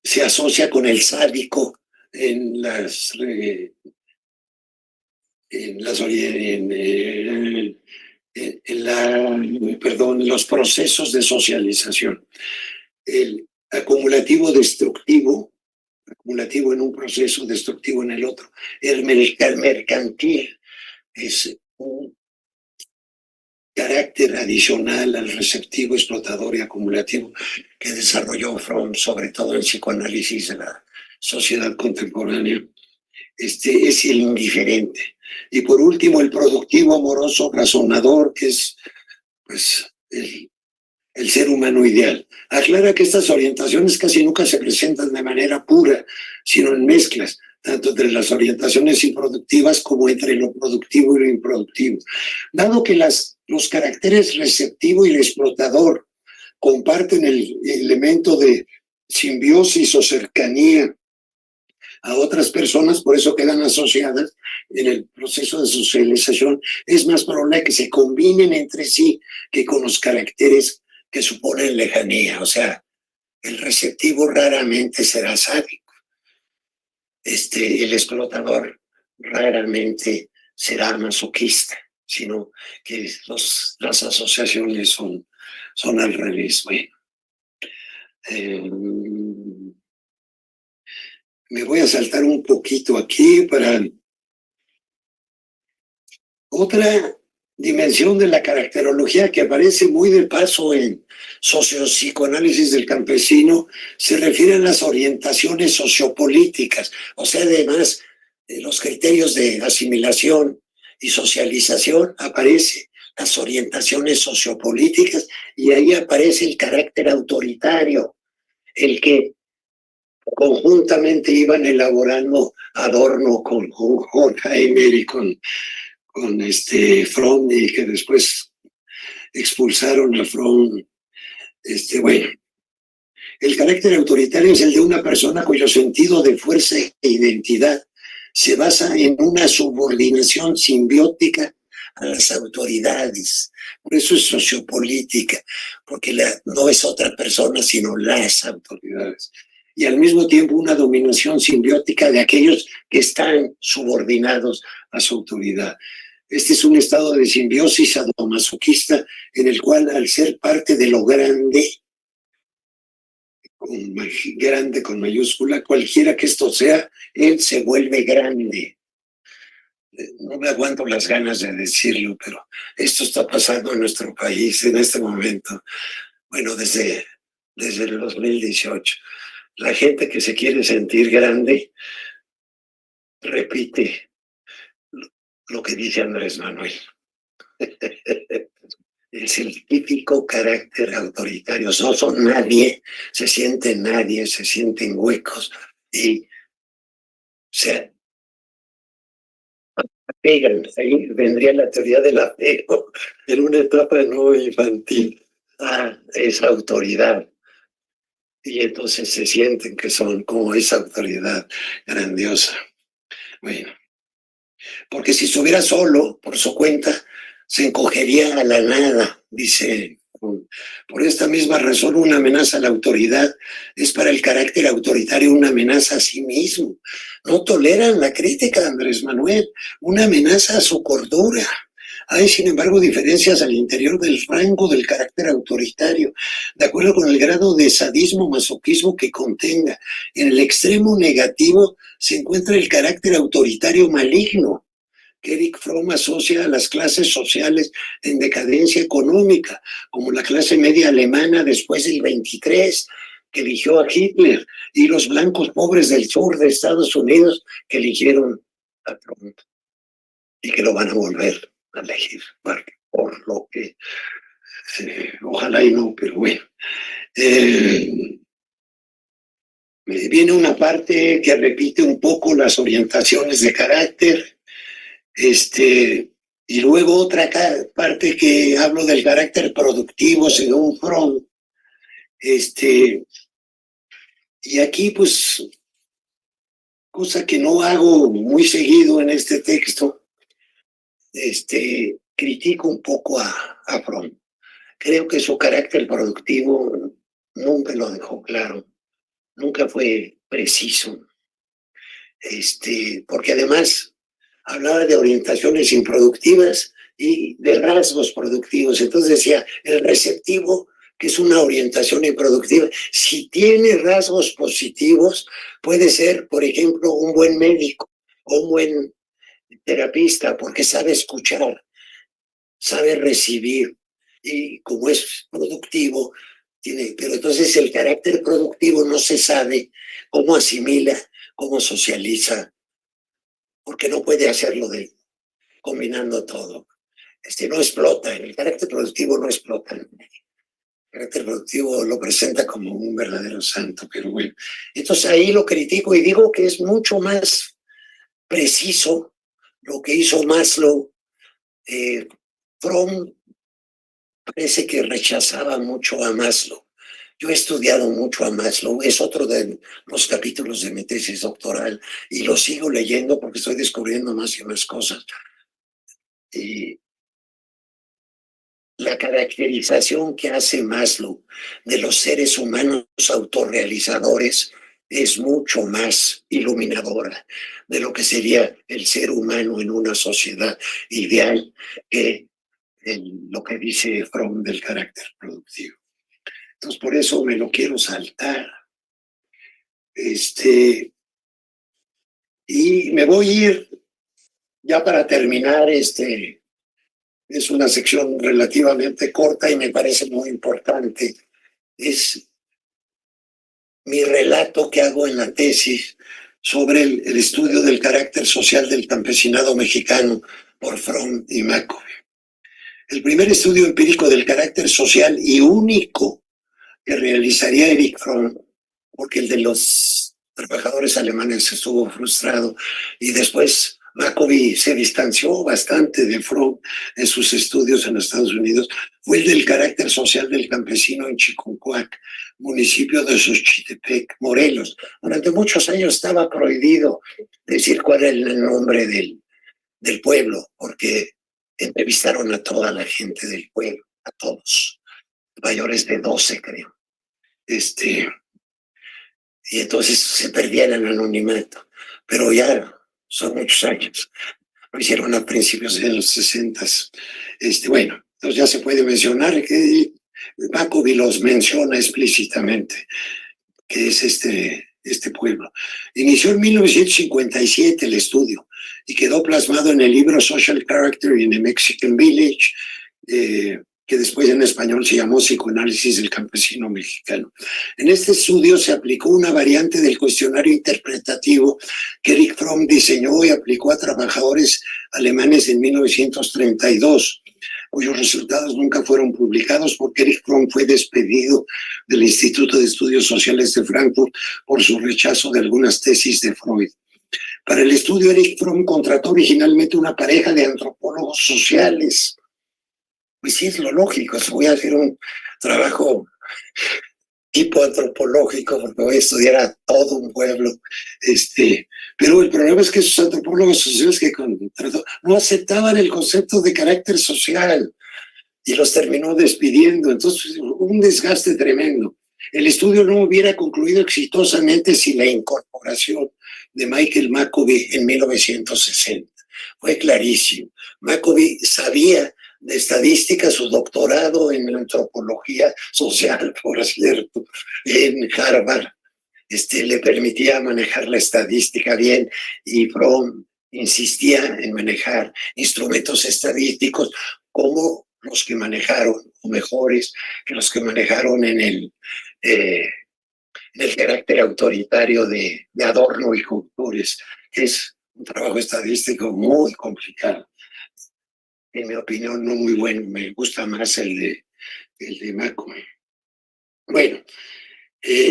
Se asocia con el sádico en los procesos de socialización. El acumulativo destructivo en un proceso, destructivo en el otro. El mercantil es un carácter adicional al receptivo, explotador y acumulativo que desarrolló Fromm, sobre todo en psicoanálisis de la sociedad contemporánea. Es el indiferente. Y por último, el productivo, amoroso, razonador, que es, pues, el ser humano ideal. Aclara que estas orientaciones casi nunca se presentan de manera pura, sino en mezclas, tanto entre las orientaciones improductivas como entre lo productivo y lo improductivo. Dado que los caracteres receptivo y explotador comparten el elemento de simbiosis o cercanía a otras personas, por eso quedan asociadas en el proceso de socialización, es más probable que se combinen entre sí que con los caracteres que suponen lejanía. O sea, el receptivo raramente será sádico. El explotador raramente será masoquista. sino que las asociaciones son al revés. Bueno, me voy a saltar un poquito aquí para otra dimensión de la caracterología que aparece muy de paso en sociopsicoanálisis del campesino. Se refiere a las orientaciones sociopolíticas, o sea, además de los criterios de asimilación y socialización, aparece las orientaciones sociopolíticas y ahí aparece el carácter autoritario, el que conjuntamente iban elaborando Adorno con Horkheimer y con Fromm, y que después expulsaron a Fromm. Bueno, el carácter autoritario es el de una persona cuyo sentido de fuerza e identidad se basa en una subordinación simbiótica a las autoridades. Por eso es sociopolítica, porque no es otra persona, sino las autoridades. Y al mismo tiempo una dominación simbiótica de aquellos que están subordinados a su autoridad. Este es un estado de simbiosis sadomasoquista en el cual, al ser parte de lo grande con mayúscula, cualquiera que esto sea, él se vuelve grande. No me aguanto las ganas de decirlo, pero esto está pasando en nuestro país en este momento. Bueno, desde el 2018. La gente que se quiere sentir grande repite lo que dice Andrés Manuel. Es el típico carácter autoritario. No son nadie, se sienten huecos y se apegan. Ahí vendría la teoría del apego en una etapa no infantil a esa autoridad. Y entonces se sienten que son como esa autoridad grandiosa. Bueno, porque si estuviera solo por su cuenta, se encogería a la nada, dice. Por esta misma razón, una amenaza a la autoridad es para el carácter autoritario una amenaza a sí mismo. No toleran la crítica de Andrés Manuel, una amenaza a su cordura. Hay, sin embargo, diferencias al interior del rango del carácter autoritario, de acuerdo con el grado de sadismo, masoquismo que contenga. En el extremo negativo se encuentra el carácter autoritario maligno, que Erich Fromm asocia a las clases sociales en decadencia económica, como la clase media alemana después del 23, que eligió a Hitler, y los blancos pobres del sur de Estados Unidos, que eligieron a Trump, y que lo van a volver a elegir, por lo que ojalá y no, pero bueno. Viene una parte que repite un poco las orientaciones de carácter, y luego otra parte que hablo del carácter productivo según Fromm. Y aquí, pues, cosa que no hago muy seguido en este texto, critico un poco a Fromm. Creo que su carácter productivo nunca lo dejó claro, nunca fue preciso, porque además hablaba de orientaciones improductivas y de rasgos productivos. Entonces decía, el receptivo, que es una orientación improductiva, si tiene rasgos positivos, puede ser, por ejemplo, un buen médico o un buen terapista, porque sabe escuchar, sabe recibir, y como es productivo, pero entonces el carácter productivo no se sabe cómo asimila, cómo socializa, porque no puede hacerlo combinando todo. No explota, el carácter productivo no explota. El carácter productivo lo presenta como un verdadero santo, pero bueno. Entonces ahí lo critico y digo que es mucho más preciso lo que hizo Maslow. Fromm parece que rechazaba mucho a Maslow. Yo he estudiado mucho a Maslow, es otro de los capítulos de mi tesis doctoral y lo sigo leyendo porque estoy descubriendo más y más cosas. Y la caracterización que hace Maslow de los seres humanos autorrealizadores es mucho más iluminadora de lo que sería el ser humano en una sociedad ideal que lo que dice Fromm del carácter productivo. Entonces, por eso me lo quiero saltar. Y me voy a ir, ya para terminar, es una sección relativamente corta y me parece muy importante. Es mi relato que hago en la tesis sobre el estudio del carácter social del campesinado mexicano por Fromm y McCovey. El primer estudio empírico del carácter social y único que realizaría Erich Fromm, porque el de los trabajadores alemanes estuvo frustrado, y después McCovey se distanció bastante de Fromm en sus estudios en Estados Unidos, fue el del carácter social del campesino en Chiconcuac, municipio de Xochitepec, Morelos. Durante muchos años estaba prohibido decir cuál era el nombre del pueblo, porque entrevistaron a toda la gente del pueblo, a todos, mayores de 12, creo. Y entonces se perdía el anonimato, pero ya son muchos años. Lo hicieron a principios de los 60. Bueno, entonces ya se puede mencionar que McCovey los menciona explícitamente, que es este pueblo. Inició en 1957 el estudio y quedó plasmado en el libro Social Character in a Mexican Village, que después en español se llamó Psicoanálisis del Campesino Mexicano. En este estudio se aplicó una variante del cuestionario interpretativo que Erich Fromm diseñó y aplicó a trabajadores alemanes en 1932, cuyos resultados nunca fueron publicados porque Erich Fromm fue despedido del Instituto de Estudios Sociales de Frankfurt por su rechazo de algunas tesis de Freud. Para el estudio, Erich Fromm contrató originalmente una pareja de antropólogos sociales. Pues sí, es lo lógico, voy a hacer un trabajo tipo antropológico porque voy a estudiar a todo un pueblo. Pero el problema es que esos antropólogos sociales que contrató no aceptaban el concepto de carácter social y los terminó despidiendo. Entonces, un desgaste tremendo. El estudio no hubiera concluido exitosamente sin la incorporación de Michael McCovey en 1960. Fue clarísimo. McCovey sabía de estadística, su doctorado en antropología social, por cierto, en Harvard, le permitía manejar la estadística bien, y Fromm insistía en manejar instrumentos estadísticos como los que manejaron, o mejores que los que manejaron en el carácter autoritario de Adorno y Coutures, que es un trabajo estadístico muy complicado. En mi opinión, no muy bueno. Me gusta más el de McCovey. Bueno,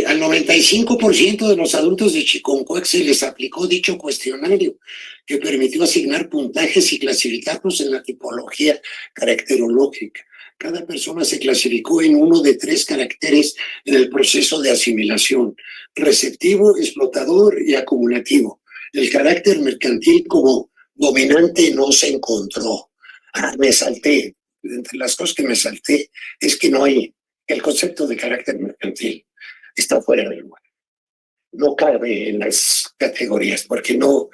al 95% de los adultos de Chiconcuac se les aplicó dicho cuestionario, que permitió asignar puntajes y clasificarlos en la tipología caracterológica. Cada persona se clasificó en uno de 3 caracteres en el proceso de asimilación: receptivo, explotador y acumulativo. El carácter mercantil como dominante no se encontró. Me salté. Entre las cosas que me salté es que no hay el concepto de carácter mercantil. Está fuera del lugar. No cabe en las categorías porque no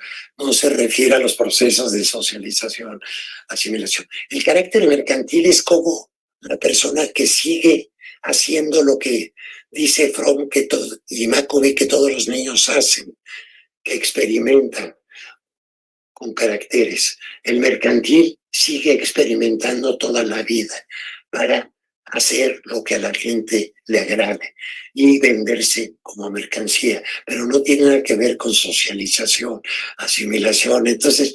se refiere a los procesos de socialización, asimilación. El carácter mercantil es como la persona que sigue haciendo lo que dice Fromm y McCovey que todos los niños hacen, que experimentan con caracteres. El mercantil sigue experimentando toda la vida para hacer lo que a la gente le agrade y venderse como mercancía, pero no tiene nada que ver con socialización, asimilación. Entonces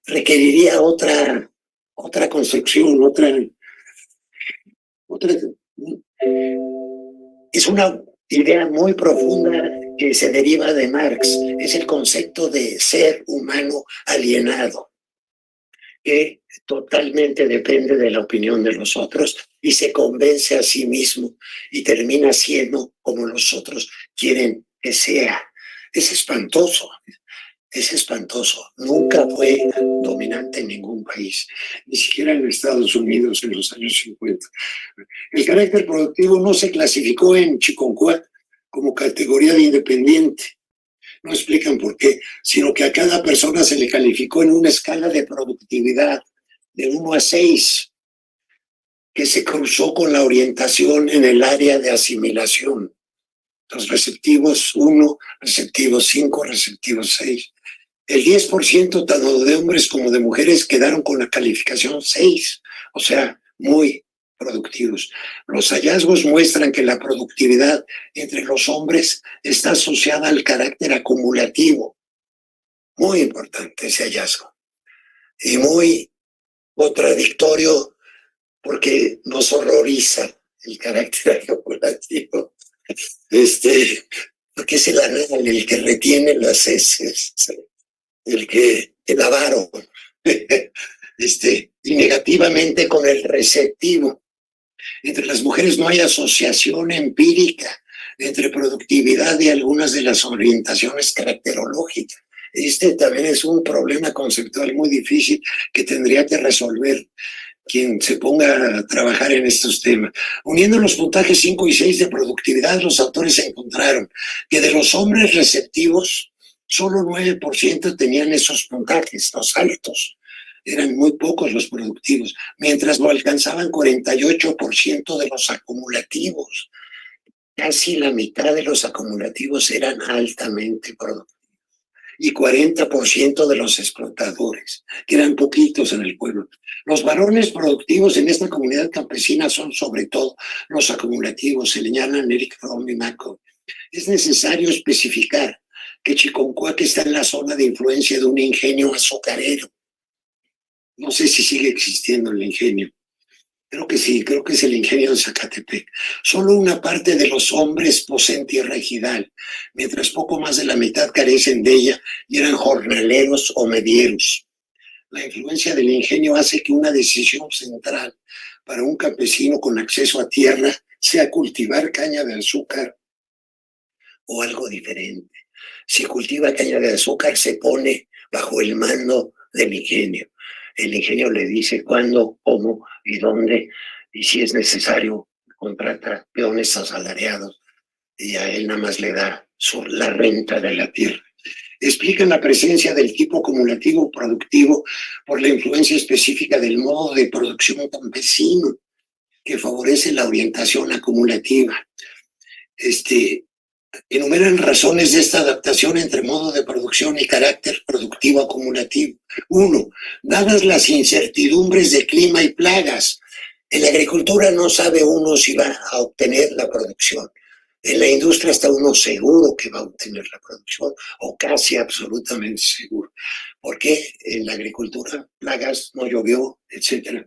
requeriría otra construcción, es una idea muy profunda que se deriva de Marx. Es el concepto de ser humano alienado, que totalmente depende de la opinión de los otros y se convence a sí mismo y termina siendo como los otros quieren que sea. Es espantoso, es espantoso. Nunca fue dominante en ningún país, ni siquiera en Estados Unidos en los años 50. El carácter productivo no se clasificó en Chiconcuac como categoría de independiente. No explican por qué, sino que a cada persona se le calificó en una escala de productividad de 1 a 6, que se cruzó con la orientación en el área de asimilación. Los receptivos 1, receptivos 5, receptivos 6. El 10% tanto de hombres como de mujeres quedaron con la calificación 6, o sea, muy productivos. Los hallazgos muestran que la productividad entre los hombres está asociada al carácter acumulativo. Muy importante ese hallazgo. Y muy contradictorio porque nos horroriza el carácter acumulativo. Porque es el anal el que retiene las heces, el avaro, y negativamente con el receptivo. Entre las mujeres no hay asociación empírica entre productividad y algunas de las orientaciones caracterológicas. También es un problema conceptual muy difícil que tendría que resolver quien se ponga a trabajar en estos temas. Uniendo los puntajes 5 y 6 de productividad, los autores encontraron que de los hombres receptivos, solo 9% tenían esos puntajes, los altos. Eran muy pocos los productivos, mientras lo alcanzaban 48% de los acumulativos. Casi la mitad de los acumulativos eran altamente productivos. Y 40% de los explotadores, que eran poquitos en el pueblo. Los varones productivos en esta comunidad campesina son sobre todo los acumulativos, señalan Eric Fromm y Mako. Es necesario especificar que Chiconcuac está en la zona de influencia de un ingenio azucarero. No sé si sigue existiendo el ingenio. Creo que sí, creo que es el ingenio de Zacatepec. Solo una parte de los hombres poseen tierra ejidal, mientras poco más de la mitad carecen de ella y eran jornaleros o medieros. La influencia del ingenio hace que una decisión central para un campesino con acceso a tierra sea cultivar caña de azúcar o algo diferente. Si cultiva caña de azúcar, se pone bajo el mando del ingenio. El ingenio le dice cuándo, cómo y dónde, y si es necesario, contrata peones asalariados y a él nada más le da la renta de la tierra. Explican la presencia del tipo acumulativo productivo por la influencia específica del modo de producción campesino que favorece la orientación acumulativa. Enumeran razones de esta adaptación entre modo de producción y carácter productivo acumulativo. 1. Dadas las incertidumbres de clima y plagas, en la agricultura no sabe uno si va a obtener la producción. En la industria está uno seguro que va a obtener la producción, o casi absolutamente seguro. Porque en la agricultura, plagas, no llovió, etcétera.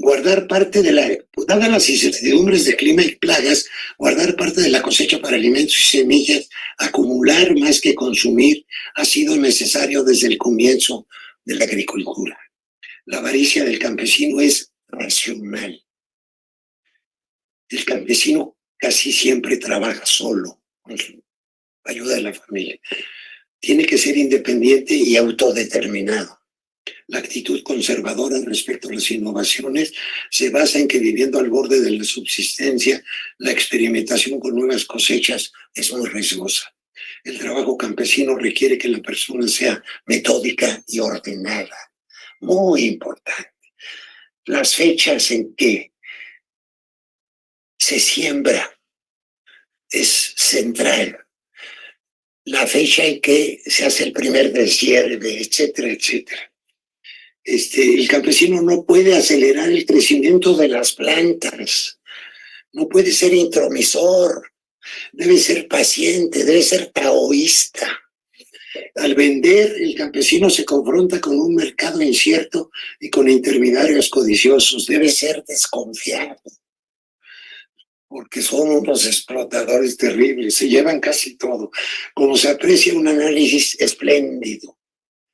Guardar parte de dadas las incertidumbres de clima y plagas, guardar parte de la cosecha para alimentos y semillas, acumular más que consumir, ha sido necesario desde el comienzo de la agricultura. La avaricia del campesino es racional. El campesino casi siempre trabaja solo, con su ayuda de la familia. Tiene que ser independiente y autodeterminado. La actitud conservadora respecto a las innovaciones se basa en que viviendo al borde de la subsistencia, la experimentación con nuevas cosechas es muy riesgosa. El trabajo campesino requiere que la persona sea metódica y ordenada. Muy importante. Las fechas en que se siembra es central. La fecha en que se hace el primer deshierve, etcétera, etcétera. El campesino no puede acelerar el crecimiento de las plantas, no puede ser intromisor, debe ser paciente, debe ser taoísta. Al vender, el campesino se confronta con un mercado incierto y con intermediarios codiciosos, debe ser desconfiado, porque son unos explotadores terribles, se llevan casi todo. Como se aprecia, un análisis espléndido.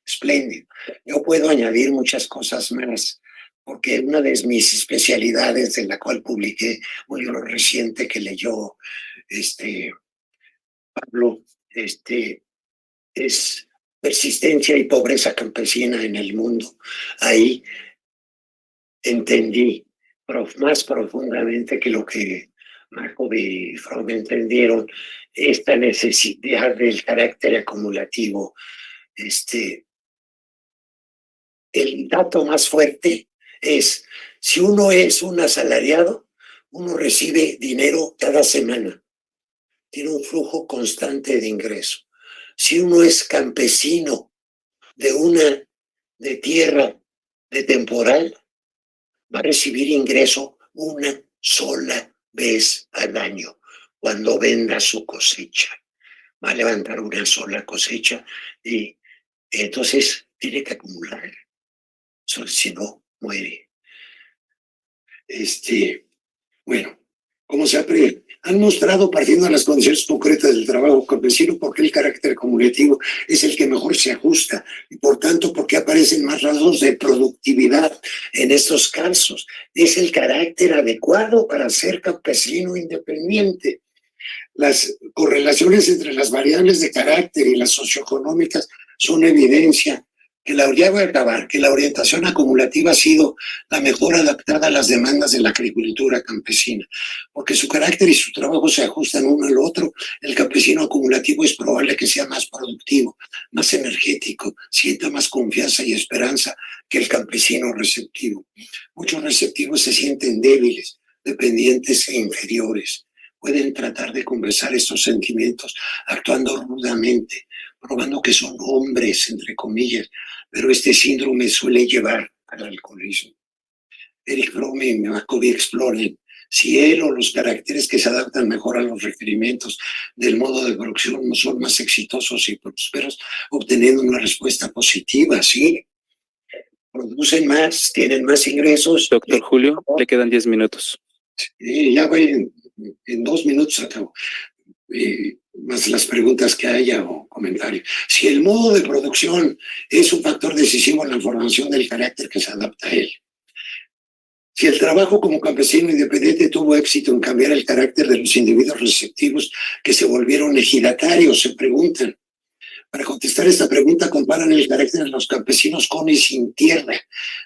Espléndido. Yo puedo añadir muchas cosas más, porque una de mis especialidades, en la cual publiqué un libro reciente que leyó Pablo, es persistencia y pobreza campesina en el mundo. Ahí entendí más profundamente que lo que Markov y Fromm entendieron esta necesidad del carácter acumulativo. El dato más fuerte es, si uno es un asalariado, uno recibe dinero cada semana, tiene un flujo constante de ingreso. Si uno es campesino de tierra, de temporal, va a recibir ingreso una sola vez al año, cuando venda su cosecha. Va a levantar una sola cosecha y entonces tiene que acumular. Si no, muere. Bueno, como se han mostrado, partiendo de las condiciones concretas del trabajo campesino, por qué el carácter acumulativo es el que mejor se ajusta y por tanto por qué aparecen más rasgos de productividad en estos casos. Es el carácter adecuado para ser campesino independiente. Las correlaciones entre las variables de carácter y las socioeconómicas son evidencia. Ya voy a acabar, que la orientación acumulativa ha sido la mejor adaptada a las demandas de la agricultura campesina, porque su carácter y su trabajo se ajustan uno al otro. El campesino acumulativo es probable que sea más productivo, más energético, sienta más confianza y esperanza que el campesino receptivo. Muchos receptivos se sienten débiles, dependientes e inferiores. Pueden tratar de conversar estos sentimientos actuando rudamente, probando que son hombres, entre comillas, pero este síndrome suele llevar al alcoholismo. Erich Fromm y Markov exploran si él o los caracteres que se adaptan mejor a los requerimientos del modo de producción no son más exitosos y prósperos, obteniendo una respuesta positiva, ¿sí? Producen más, tienen más ingresos. Doctor Julio, le quedan 10 minutos. Ya voy en 2 minutos acabo. Más las preguntas que haya o comentarios. Si el modo de producción es un factor decisivo en la formación del carácter que se adapta a él. Si el trabajo como campesino independiente tuvo éxito en cambiar el carácter de los individuos receptivos que se volvieron ejidatarios, se preguntan. Para contestar esta pregunta, comparan el carácter de los campesinos con y sin tierra,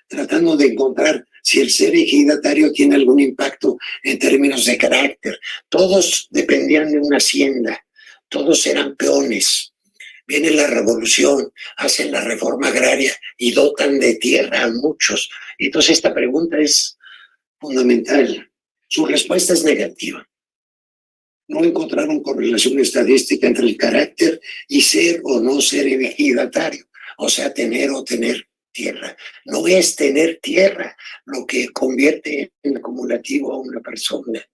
tratando de encontrar si el ser ejidatario tiene algún impacto en términos de carácter. Todos dependían de una hacienda, todos eran peones. Viene la revolución, hacen la reforma agraria y dotan de tierra a muchos. Entonces esta pregunta es fundamental. Su respuesta es negativa. No encontraron correlación estadística entre el carácter y ser o no ser ejidatario, o sea, tener o tener tierra. No es tener tierra lo que convierte en acumulativo a una persona.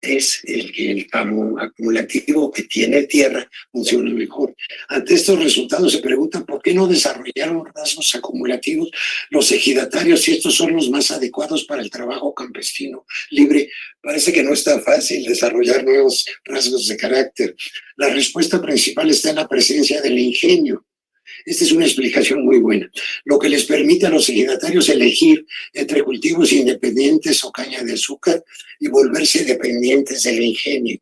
Es el acumulativo que tiene tierra funciona mejor. Ante estos resultados se preguntan por qué no desarrollaron rasgos acumulativos los ejidatarios si estos son los más adecuados para el trabajo campesino libre. Parece que no está fácil desarrollar nuevos rasgos de carácter. La respuesta principal está en la presencia del ingenio. Esta es una explicación muy buena, lo que les permite a los ejidatarios elegir entre cultivos independientes o caña de azúcar y volverse dependientes del ingenio.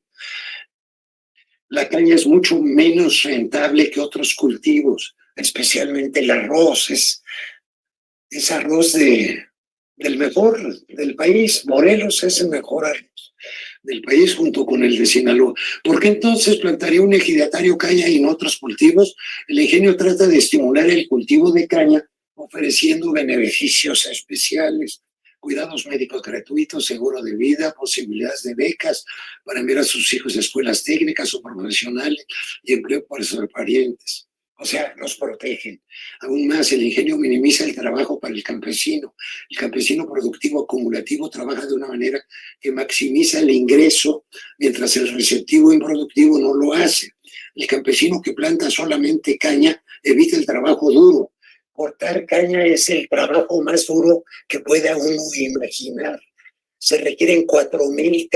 La caña es mucho menos rentable que otros cultivos, especialmente el arroz. Es arroz del mejor del país. Morelos es el mejor arroz del país junto con el de Sinaloa. ¿Por qué entonces plantaría un ejidatario caña y no otros cultivos? El ingenio trata de estimular el cultivo de caña ofreciendo beneficios especiales, cuidados médicos gratuitos, seguro de vida, posibilidades de becas para enviar a sus hijos a escuelas técnicas o profesionales y empleo para sus parientes. O sea, los protegen. Aún más, el ingenio minimiza el trabajo para el campesino. El campesino productivo acumulativo trabaja de una manera que maximiza el ingreso, mientras el receptivo improductivo no lo hace. El campesino que planta solamente caña evita el trabajo duro. Cortar caña es el trabajo más duro que pueda uno imaginar. Se requieren 4,000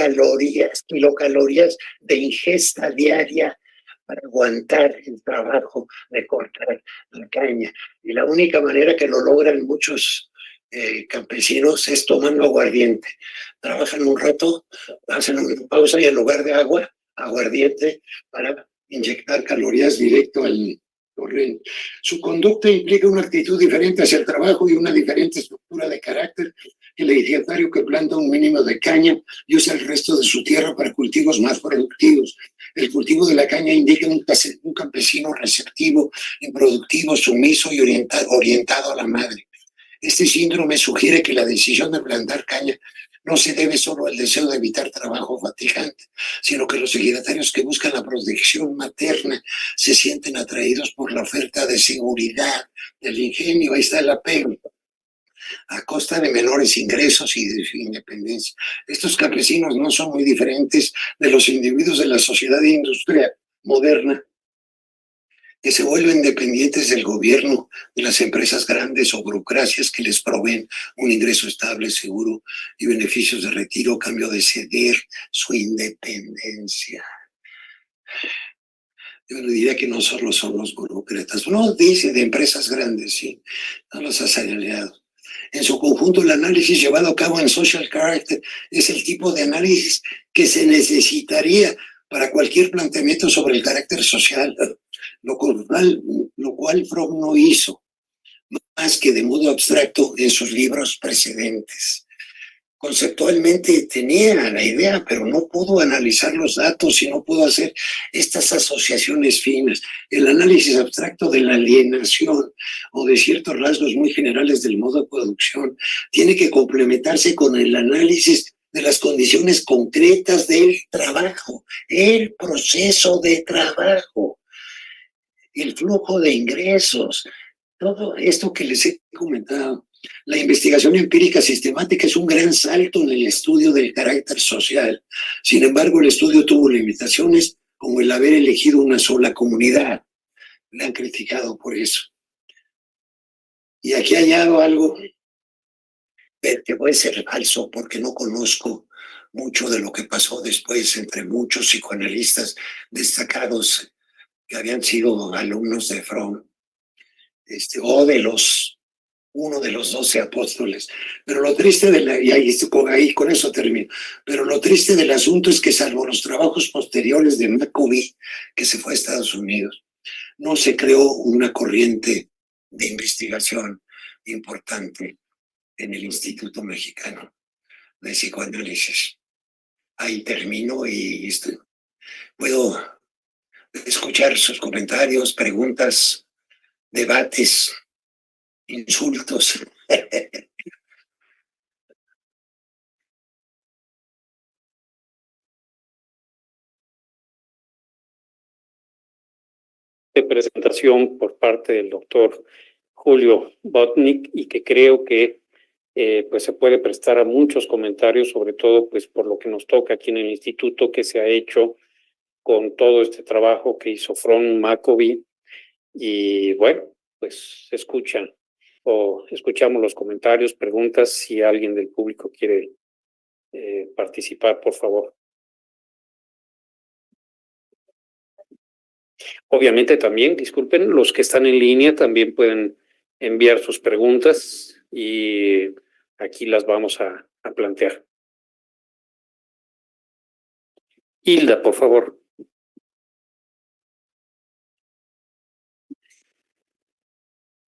kilocalorías de ingesta diaria para aguantar el trabajo de cortar la caña. Y la única manera que lo logran muchos campesinos es tomando aguardiente. Trabajan un rato, hacen una pausa y en lugar de agua, aguardiente para inyectar calorías directo Torrent. Su conducta implica una actitud diferente hacia el trabajo y una diferente estructura de carácter. El ejidatario que planta un mínimo de caña y usa el resto de su tierra para cultivos más productivos. El cultivo de la caña indica un campesino receptivo, improductivo, sumiso y orientado a la madre. Este síndrome sugiere que la decisión de plantar caña no se debe solo al deseo de evitar trabajo fatigante, sino que los ejidatarios que buscan la protección materna se sienten atraídos por la oferta de seguridad, del ingenio. Ahí está el apego, a costa de menores ingresos y de su independencia. Estos campesinos no son muy diferentes de los individuos de la sociedad industrial moderna, que se vuelven dependientes del gobierno, de las empresas grandes o burocracias que les proveen un ingreso estable, seguro y beneficios de retiro a cambio de ceder su independencia. Yo le diría que no solo son los burócratas, no dice de empresas grandes, sí, no los asalariados. En su conjunto, el análisis llevado a cabo en Social Character es el tipo de análisis que se necesitaría para cualquier planteamiento sobre el carácter social, lo cual Fromm no hizo, más que de modo abstracto en sus libros precedentes. Conceptualmente tenía la idea, pero no pudo analizar los datos y no pudo hacer estas asociaciones finas. El análisis abstracto de la alienación o de ciertos rasgos muy generales del modo de producción tiene que complementarse con el análisis de las condiciones concretas del trabajo, el proceso de trabajo, el flujo de ingresos, todo esto que les he comentado. La investigación empírica sistemática es un gran salto en el estudio del carácter social. Sin embargo, el estudio tuvo limitaciones como el haber elegido una sola comunidad. Le han criticado por eso. Y aquí he hallado algo que puede ser falso porque no conozco mucho de lo que pasó después entre muchos psicoanalistas destacados que habían sido alumnos de Fromm, o de uno de los 12 apóstoles. Pero lo triste ahí con eso termino. Pero lo triste del asunto es que salvo los trabajos posteriores de McCovey, que se fue a Estados Unidos, no se creó una corriente de investigación importante en el Instituto Mexicano de Psicoanálisis. Ahí termino y puedo escuchar sus comentarios, preguntas, debates, insultos. De presentación por parte del doctor Julio Botnick y que creo que pues se puede prestar a muchos comentarios, sobre todo pues por lo que nos toca aquí en el instituto que se ha hecho con todo este trabajo que hizo Fromm, McCovey, y bueno, pues escuchamos los comentarios, preguntas, si alguien del público quiere participar, por favor. Obviamente también, disculpen, los que están en línea también pueden enviar sus preguntas y aquí las vamos a plantear. Hilda, por favor.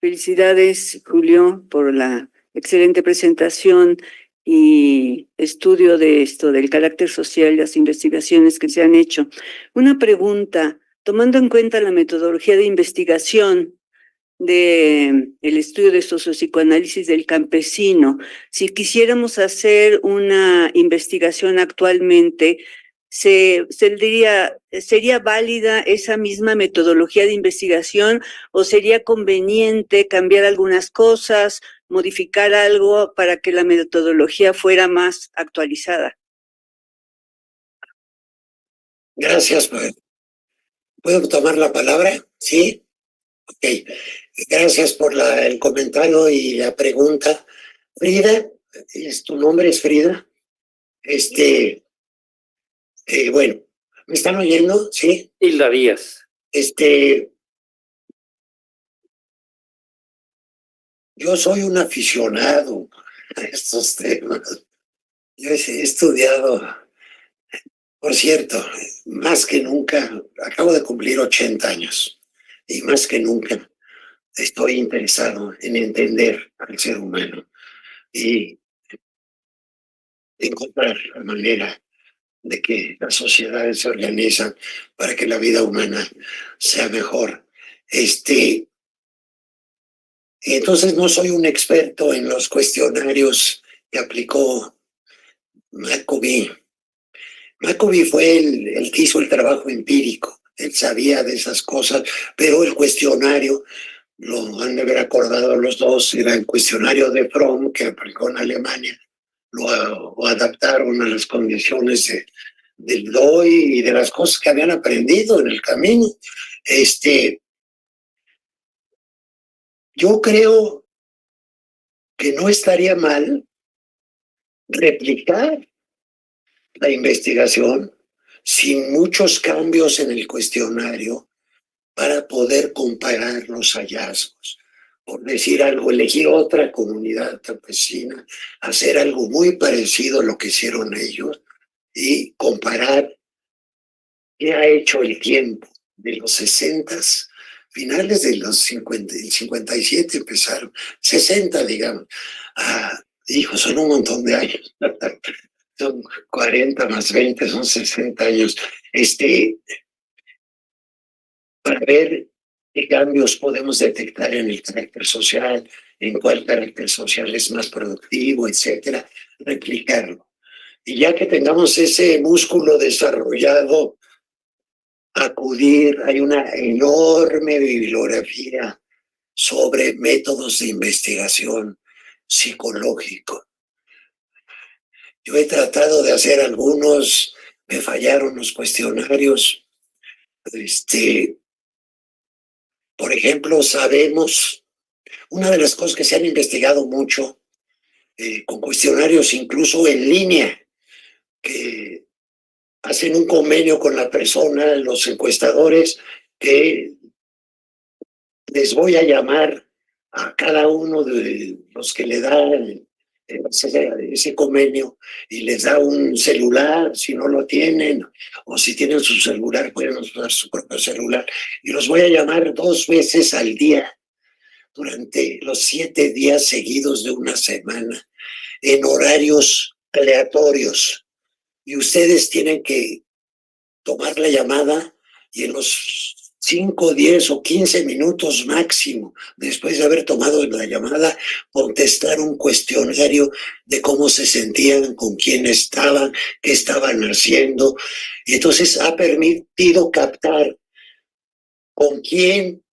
Felicidades, Julio, por la excelente presentación y estudio de esto, del carácter social, las investigaciones que se han hecho. Una pregunta, tomando en cuenta la metodología de investigación del estudio de sociopsicoanálisis del campesino, si quisiéramos hacer una investigación actualmente, ¿sería válida esa misma metodología de investigación o sería conveniente cambiar algunas cosas, modificar algo para que la metodología fuera más actualizada? Gracias. ¿Puedo tomar la palabra? Sí. Ok. Gracias por el comentario y la pregunta. Frida, ¿tu nombre es Frida? Bueno, ¿me están oyendo? Sí. Hilda Díaz. Yo soy un aficionado a estos temas. Yo he estudiado, por cierto, más que nunca, acabo de cumplir 80 años. y más que nunca estoy interesado en entender al ser humano y encontrar la manera de que las sociedades se organizan para que la vida humana sea mejor. Entonces no soy un experto en los cuestionarios que aplicó Maccabee. Maccabee fue el que hizo el trabajo empírico. Él sabía de esas cosas, pero el cuestionario, lo han de haber acordado los dos, era el cuestionario de Fromm que aplicó en Alemania. Lo adaptaron a las condiciones del hoy y de las cosas que habían aprendido en el camino. Yo creo que no estaría mal replicar la investigación sin muchos cambios en el cuestionario para poder comparar los hallazgos. Por decir algo, elegir otra comunidad campesina, hacer algo muy parecido a lo que hicieron ellos y comparar qué ha hecho el tiempo de los 60, finales de los 50, el 57 empezaron, 60 digamos. Hijos, son un montón de años. Son 40 más 20, son 60 años. Para ver qué cambios podemos detectar en el carácter social, en cuál carácter social es más productivo, etcétera, replicarlo. Y ya que tengamos ese músculo desarrollado, acudir, hay una enorme bibliografía sobre métodos de investigación psicológico. Yo he tratado de hacer algunos, me fallaron los cuestionarios. Por ejemplo, sabemos, una de las cosas que se han investigado mucho, con cuestionarios incluso en línea, que hacen un convenio con la persona, los encuestadores, que les voy a llamar a cada uno de los que le dan ese convenio y les da un celular si no lo tienen, o si tienen su celular pueden usar su propio celular, y los voy a llamar 2 veces al día durante los 7 días seguidos de una semana en horarios aleatorios, y ustedes tienen que tomar la llamada y en los 5, 10 o 15 minutos máximo, después de haber tomado la llamada, contestar un cuestionario de cómo se sentían, con quién estaban, qué estaban haciendo. Y entonces ha permitido captar con quién,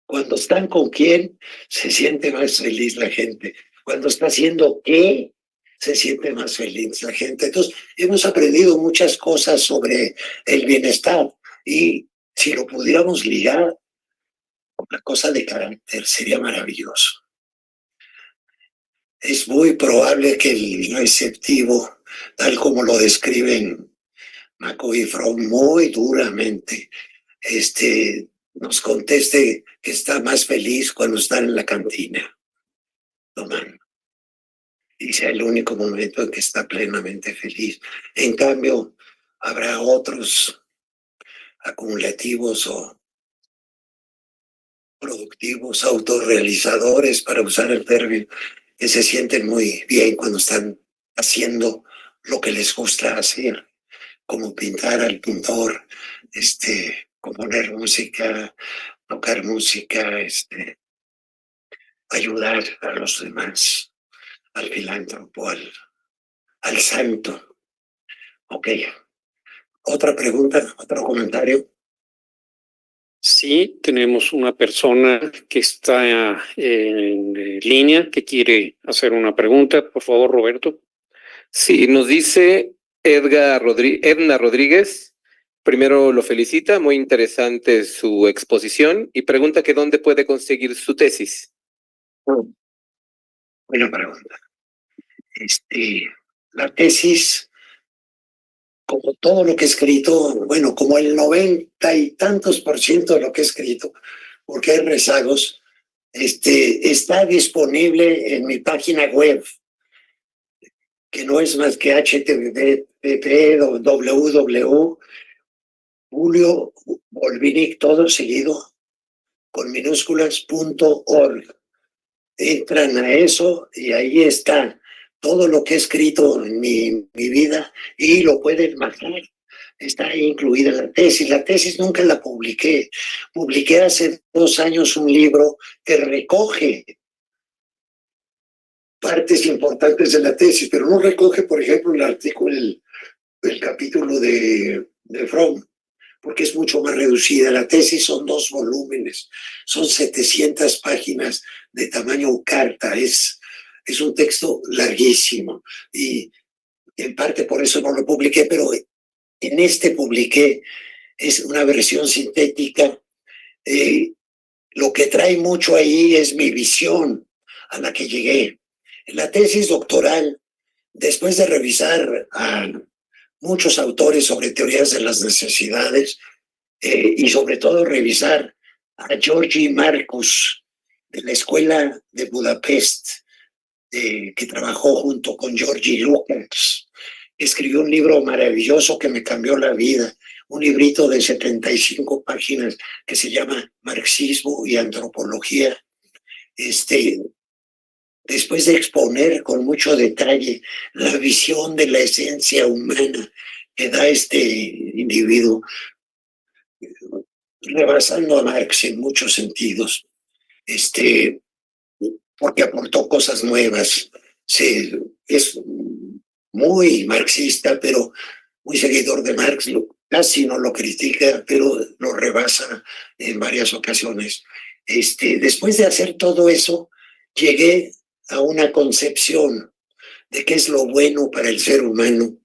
cuando están con quién, se siente más feliz la gente. Cuando está haciendo qué, se siente más feliz la gente. Entonces, hemos aprendido muchas cosas sobre el bienestar y si lo pudiéramos ligar con la cosa de carácter, sería maravilloso. Es muy probable que el receptivo, tal como lo describen Maccabee y Fromm muy duramente, nos conteste que está más feliz cuando está en la cantina tomando. Y sea el único momento en que está plenamente feliz. En cambio, habrá otros acumulativos o productivos, autorrealizadores, para usar el término, que se sienten muy bien cuando están haciendo lo que les gusta hacer, como pintar al pintor, componer música, tocar música, ayudar a los demás, al filántropo, al santo. Ok. ¿Otra pregunta? ¿Otro comentario? Sí, tenemos una persona que está en línea que quiere hacer una pregunta. Por favor, Roberto. Sí, nos dice Edna Rodríguez. Primero lo felicita, muy interesante su exposición y pregunta que dónde puede conseguir su tesis. Buena pregunta. La tesis, como todo lo que he escrito, bueno, como el 90 y tantos % de lo que he escrito, porque hay rezagos, está disponible en mi página web, que no es más que http://www.juliovolvinic, todo seguido, con minúsculas.org. Entran a eso y ahí está todo lo que he escrito en mi vida y lo pueden bajar. Está incluida la tesis. La tesis nunca la publiqué. Publiqué hace 2 años un libro que recoge partes importantes de la tesis, pero no recoge, por ejemplo, el artículo, el capítulo de Fromm, porque es mucho más reducida. La tesis son 2 volúmenes, son 700 páginas de tamaño carta, es un texto larguísimo y en parte por eso no lo publiqué, pero en este publiqué, es una versión sintética. Lo que trae mucho ahí es mi visión a la que llegué. En la tesis doctoral, después de revisar a muchos autores sobre teorías de las necesidades, y sobre todo revisar a Georgi Marcus de la Escuela de Budapest, que trabajó junto con Georgi Lukács. Escribió un libro maravilloso que me cambió la vida, un librito de 75 páginas que se llama Marxismo y Antropología. Después de exponer con mucho detalle la visión de la esencia humana que da este individuo, rebasando a Marx en muchos sentidos, porque aportó cosas nuevas. Es muy marxista, pero muy seguidor de Marx, casi no lo critica, pero lo rebasa en varias ocasiones. Después de hacer todo eso, llegué a una concepción de qué es lo bueno para el ser humano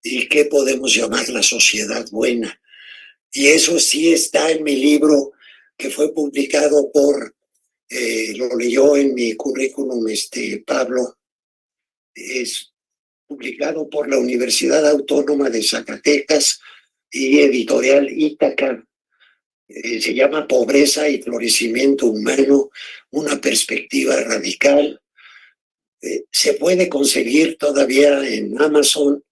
y qué podemos llamar la sociedad buena. Y eso sí está en mi libro que fue publicado por, lo leyó en mi currículum Pablo, es publicado por la Universidad Autónoma de Zacatecas y editorial Ítaca. Se llama Pobreza y Florecimiento Humano, una perspectiva radical. Se puede conseguir todavía en Amazon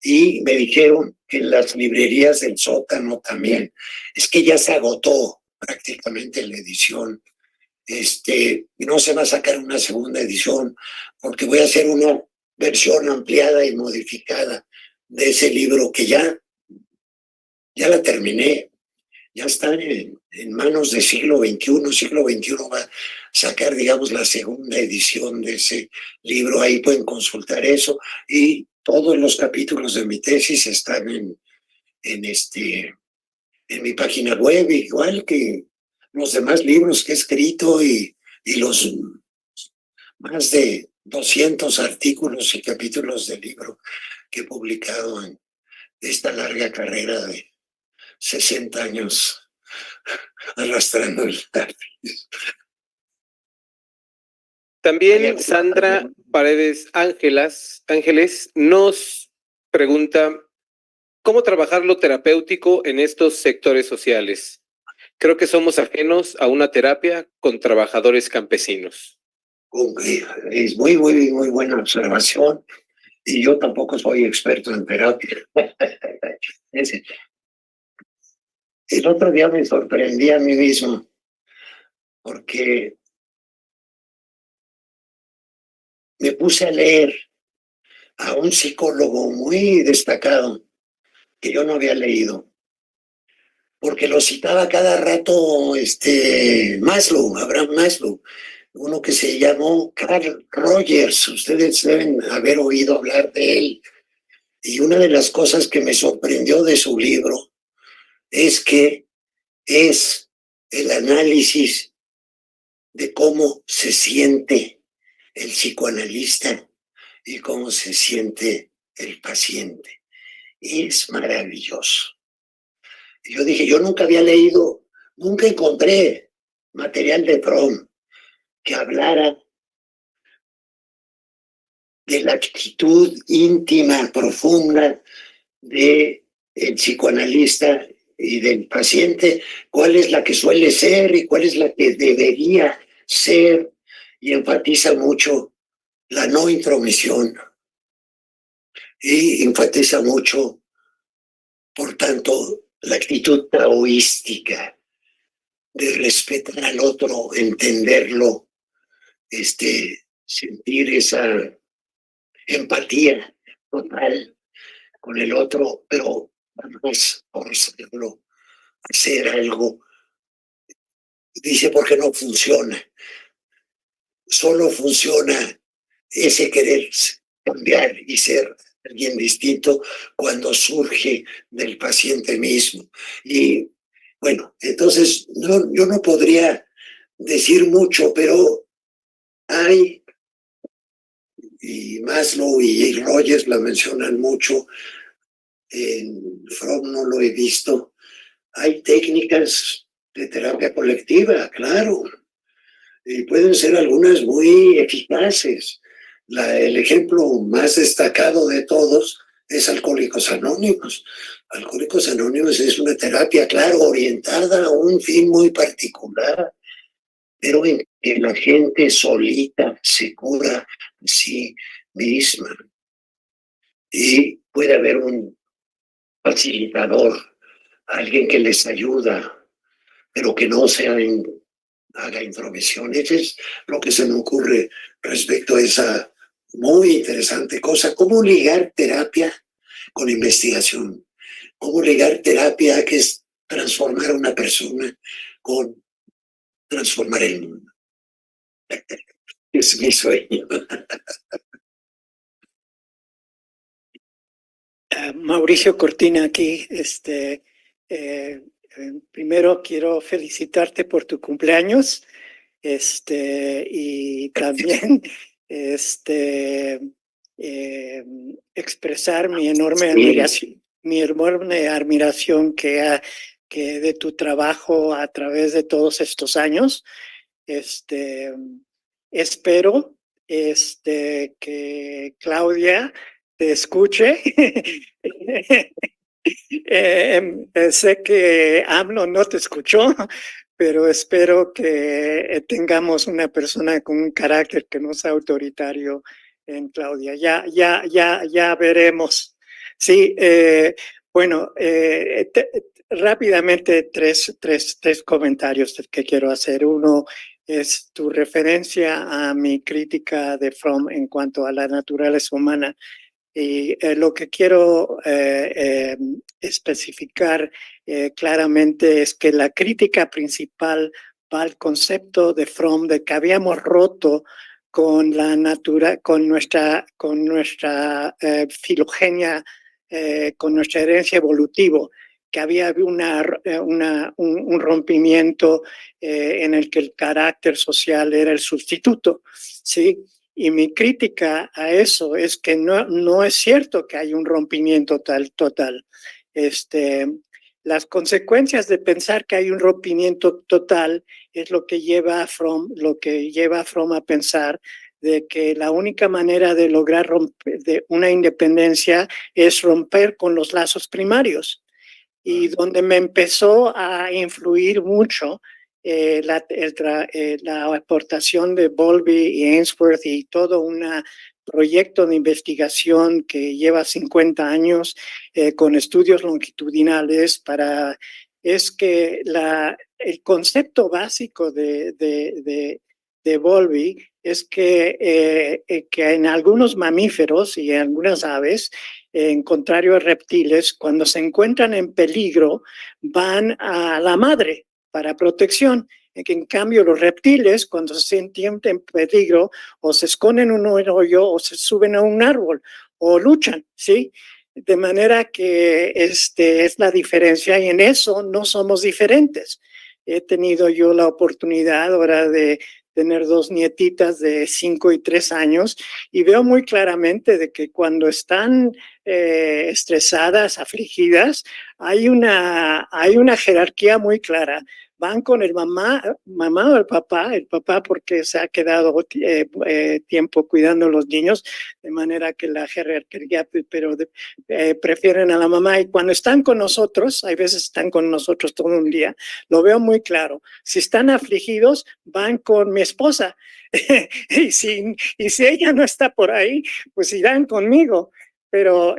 y me dijeron que en las librerías del sótano también. Es que ya se agotó prácticamente la edición. No se va a sacar una segunda edición porque voy a hacer una versión ampliada y modificada de ese libro que ya la terminé. Ya está en manos del siglo XXI. Siglo XXI va a sacar, digamos, la segunda edición de ese libro. Ahí pueden consultar eso y todos los capítulos de mi tesis están en mi página web, igual que los demás libros que he escrito y los más de 200 artículos y capítulos de libro que he publicado en esta larga carrera de 60 años arrastrando el lápiz. También Sandra Paredes Ángeles nos pregunta, ¿cómo trabajar lo terapéutico en estos sectores sociales? Creo que somos ajenos a una terapia con trabajadores campesinos. Es muy, muy, muy buena observación y yo tampoco soy experto en terapia. El otro día me sorprendí a mí mismo porque me puse a leer a un psicólogo muy destacado que yo no había leído, porque lo citaba cada rato Maslow, Abraham Maslow, uno que se llamó Carl Rogers. Ustedes deben haber oído hablar de él. Y una de las cosas que me sorprendió de su libro es que es el análisis de cómo se siente el psicoanalista y cómo se siente el paciente. Es maravilloso. Yo dije, yo nunca había leído, nunca encontré material de Fromm que hablara de la actitud íntima, profunda del psicoanalista y del paciente, cuál es la que suele ser y cuál es la que debería ser, y enfatiza mucho la no intromisión y enfatiza mucho, por tanto, la actitud taoística de respetar al otro, entenderlo, sentir esa empatía total con el otro, pero vamos por hacer algo. Dice, porque no funciona. Solo funciona ese querer cambiar y ser alguien distinto cuando surge del paciente mismo. Y bueno, entonces yo no podría decir mucho, pero hay, y Maslow y Rogers la mencionan mucho, en Fromm no lo he visto, hay técnicas de terapia colectiva, claro, y pueden ser algunas muy eficaces. El ejemplo más destacado de todos es Alcohólicos Anónimos. Alcohólicos Anónimos es una terapia, claro, orientada a un fin muy particular, pero en que la gente solita se cura a sí misma. Y puede haber un facilitador, alguien que les ayuda, pero que no haga intromisión. Eso es lo que se me ocurre respecto a esa muy interesante cosa. ¿Cómo ligar terapia con investigación? ¿Cómo ligar terapia, que es transformar a una persona, con transformar el mundo? Es mi sueño. Mauricio Cortina aquí. Primero quiero felicitarte por tu cumpleaños, y también expresar mi enorme admiración que de tu trabajo a través de todos estos años. Espero que Claudia te escuche. Sé que AMLO no te escuchó, pero espero que tengamos una persona con un carácter que no sea autoritario en Claudia. Ya veremos. Sí, bueno, rápidamente tres comentarios que quiero hacer. Uno es tu referencia a mi crítica de Fromm en cuanto a la naturaleza humana. Y lo que quiero especificar claramente es que la crítica principal va al concepto de Fromm de que habíamos roto con la con nuestra filogenia, con nuestra herencia evolutiva, que había un rompimiento en el que el carácter social era el sustituto, ¿sí? Y mi crítica a eso es que no es cierto que hay un rompimiento total. Las consecuencias de pensar que hay un rompimiento total es lo que lleva a Fromm a pensar de que la única manera de lograr una independencia es romper con los lazos primarios. Y donde me empezó a influir mucho la aportación de Bowlby y Ainsworth y todo un proyecto de investigación que lleva 50 años con estudios longitudinales es que el concepto básico de Bowlby es que en algunos mamíferos y en algunas aves, en contrario a reptiles, cuando se encuentran en peligro, van a la madre para protección. En cambio, los reptiles, cuando se sienten en peligro, o se esconden en un hoyo, o se suben a un árbol, o luchan, ¿sí? De manera que es la diferencia, y en eso no somos diferentes. He tenido yo la oportunidad ahora de tener dos nietitas de 5 y 3 años, y veo muy claramente de que cuando están estresadas, afligidas, hay una jerarquía muy clara. Van con el mamá o el papá porque se ha quedado tiempo cuidando a los niños, de manera que la jerarquía, pero prefieren a la mamá. Y cuando están con nosotros, hay veces están con nosotros todo un día, lo veo muy claro. Si están afligidos, van con mi esposa. y si ella no está por ahí, pues irán conmigo. Pero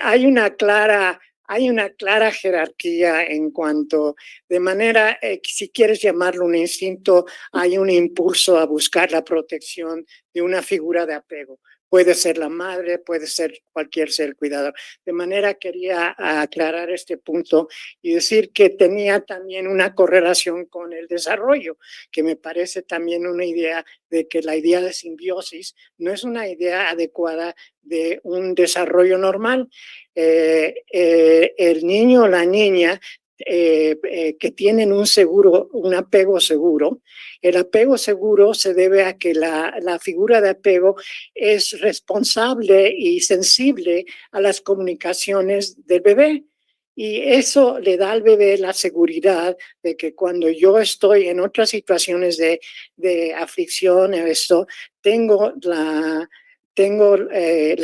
hay una clara hay una clara jerarquía en cuanto, de manera, si quieres llamarlo un instinto, hay un impulso a buscar la protección de una figura de apego. Puede ser la madre, puede ser cualquier ser cuidador. De manera quería aclarar este punto y decir que tenía también una correlación con el desarrollo, que me parece también una idea de que la idea de simbiosis no es una idea adecuada de un desarrollo normal. El niño o la niña que tienen un seguro, un apego seguro, el apego seguro se debe a que la figura de apego es responsable y sensible a las comunicaciones del bebé. Y eso le da al bebé la seguridad de que cuando yo estoy en otras situaciones de aflicción, esto, tengo la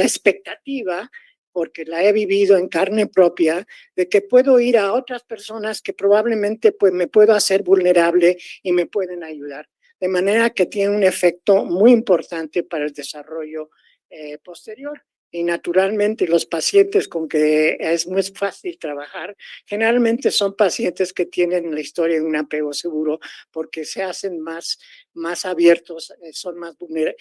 expectativa, porque la he vivido en carne propia, de que puedo ir a otras personas que probablemente pues, me puedo hacer vulnerable y me pueden ayudar. De manera que tiene un efecto muy importante para el desarrollo posterior. Y naturalmente los pacientes con que es muy fácil trabajar, generalmente son pacientes que tienen la historia de un apego seguro porque se hacen más abiertos, son más vulnerables,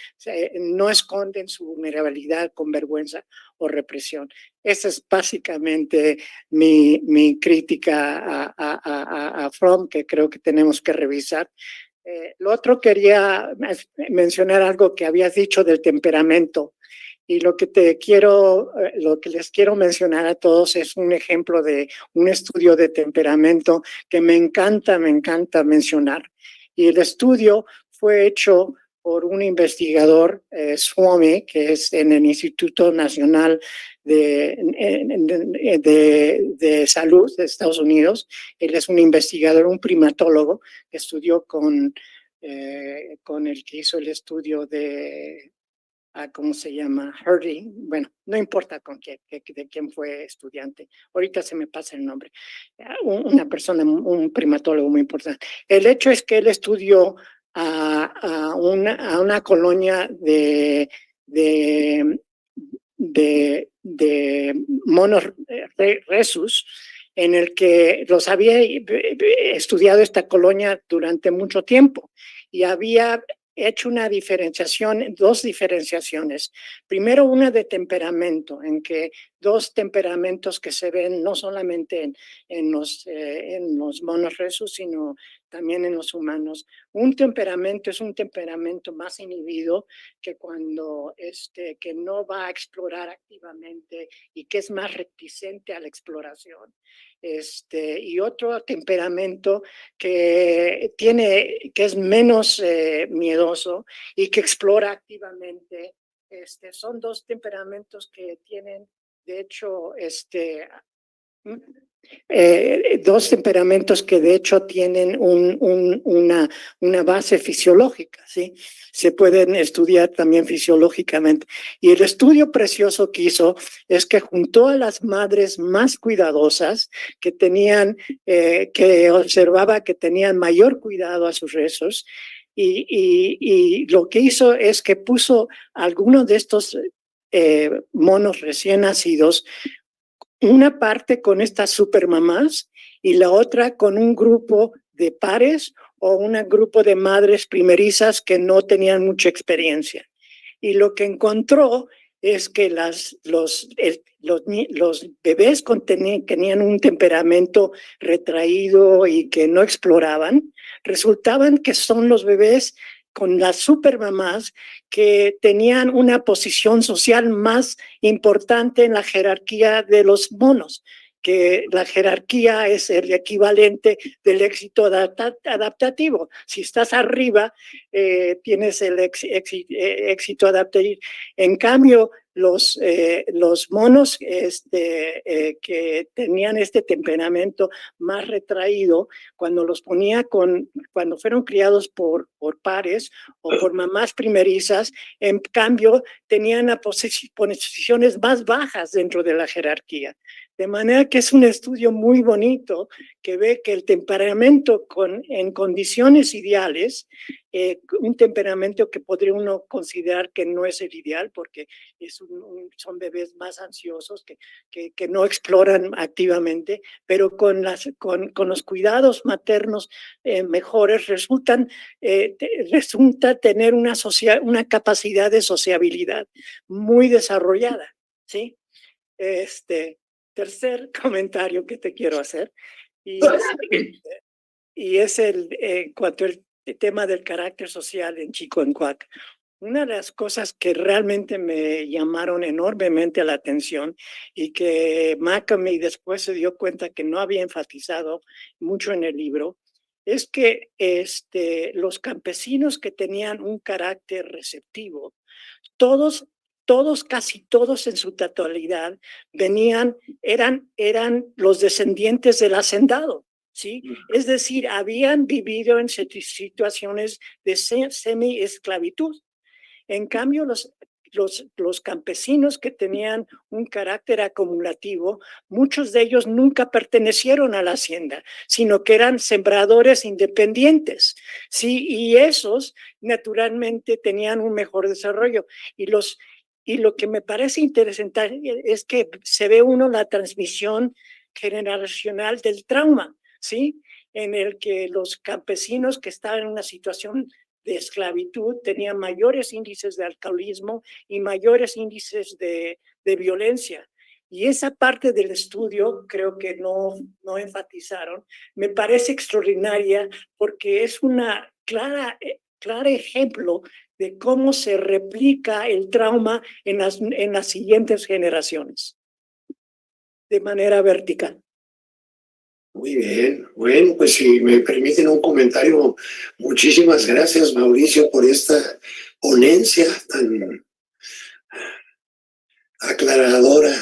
no esconden su vulnerabilidad con vergüenza o represión. Esa es básicamente mi crítica a Fromm, que creo que tenemos que revisar. Lo otro quería mencionar algo que habías dicho del temperamento. Y lo que les quiero mencionar a todos es un ejemplo de un estudio de temperamento que me encanta mencionar. Y el estudio fue hecho por un investigador, Swami, que es en el Instituto Nacional de Salud de Estados Unidos. Él es un investigador, un primatólogo, que estudió con el que hizo el estudio de ¿cómo se llama? Hardy, bueno, no importa de quién fue estudiante, ahorita se me pasa el nombre, una persona, un primatólogo muy importante. El hecho es que él estudió a una colonia de monos rhesus, en el que los había estudiado esta colonia durante mucho tiempo y había hecho una diferenciación, dos diferenciaciones. Primero, una de temperamento, en que dos temperamentos que se ven no solamente en los monos rhesus, sino también en los humanos. Un temperamento es un temperamento más inhibido que cuando que no va a explorar activamente y que es más reticente a la exploración. Y otro temperamento que es menos miedoso y que explora activamente. Son dos temperamentos que tienen, de hecho, dos temperamentos que de hecho tienen una base fisiológica, ¿sí? Se pueden estudiar también fisiológicamente. Y el estudio precioso que hizo es que juntó a las madres más cuidadosas que tenían, que observaba que tenían mayor cuidado a sus rezos, y lo que hizo es que puso algunos de estos monos recién nacidos, una parte con estas supermamás y la otra con un grupo de pares o un grupo de madres primerizas que no tenían mucha experiencia. Y lo que encontró es que los bebés que tenían un temperamento retraído y que no exploraban, resultaban que son los bebés con las supermamás que tenían una posición social más importante en la jerarquía de los monos, que la jerarquía es el equivalente del éxito adaptativo. Si estás arriba, tienes el éxito adaptativo. En cambio, los monos que tenían este temperamento más retraído, cuando fueron criados por pares o por mamás primerizas, en cambio tenían posiciones más bajas dentro de la jerarquía. De manera que es un estudio muy bonito que ve que el temperamento en condiciones ideales, un temperamento que podría uno considerar que no es el ideal porque son bebés más ansiosos que no exploran activamente, pero con los cuidados maternos mejores resulta tener una capacidad de sociabilidad muy desarrollada, ¿sí? Tercer comentario que te quiero hacer, y es en cuanto al tema del carácter social en Chicoencuac. Una de las cosas que realmente me llamaron enormemente la atención y que Macamey después se dio cuenta que no había enfatizado mucho en el libro, es que los campesinos que tenían un carácter receptivo, casi todos en su totalidad, eran los descendientes del hacendado, ¿sí? Es decir, habían vivido en situaciones de semi-esclavitud. En cambio, los campesinos que tenían un carácter acumulativo, muchos de ellos nunca pertenecieron a la hacienda, sino que eran sembradores independientes, ¿sí? Y esos naturalmente tenían un mejor desarrollo. Y lo que me parece interesante es que se ve la transmisión generacional del trauma, ¿sí? En el que los campesinos que estaban en una situación de esclavitud tenían mayores índices de alcoholismo y mayores índices de violencia. Y esa parte del estudio creo que no enfatizaron. Me parece extraordinaria porque es una clara ejemplo de cómo se replica el trauma en las siguientes generaciones de manera vertical. Muy bien, bueno, pues si me permiten un comentario, muchísimas gracias, Mauricio, por esta ponencia tan aclaradora.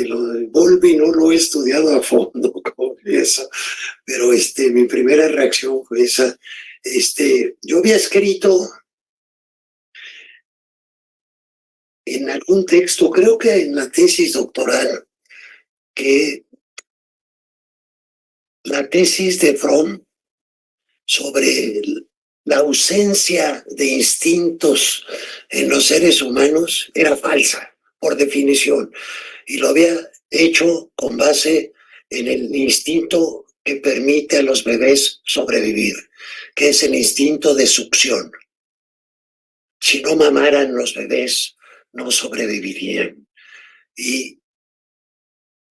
Lo de Bowlby no lo he estudiado a fondo, como eso, pero mi primera reacción fue esa. Yo había escrito en algún texto, creo que en la tesis doctoral, que la tesis de Fromm sobre la ausencia de instintos en los seres humanos era falsa, por definición, y lo había hecho con base en el instinto que permite a los bebés sobrevivir, que es el instinto de succión. Si no mamaran los bebés, no sobrevivirían. Y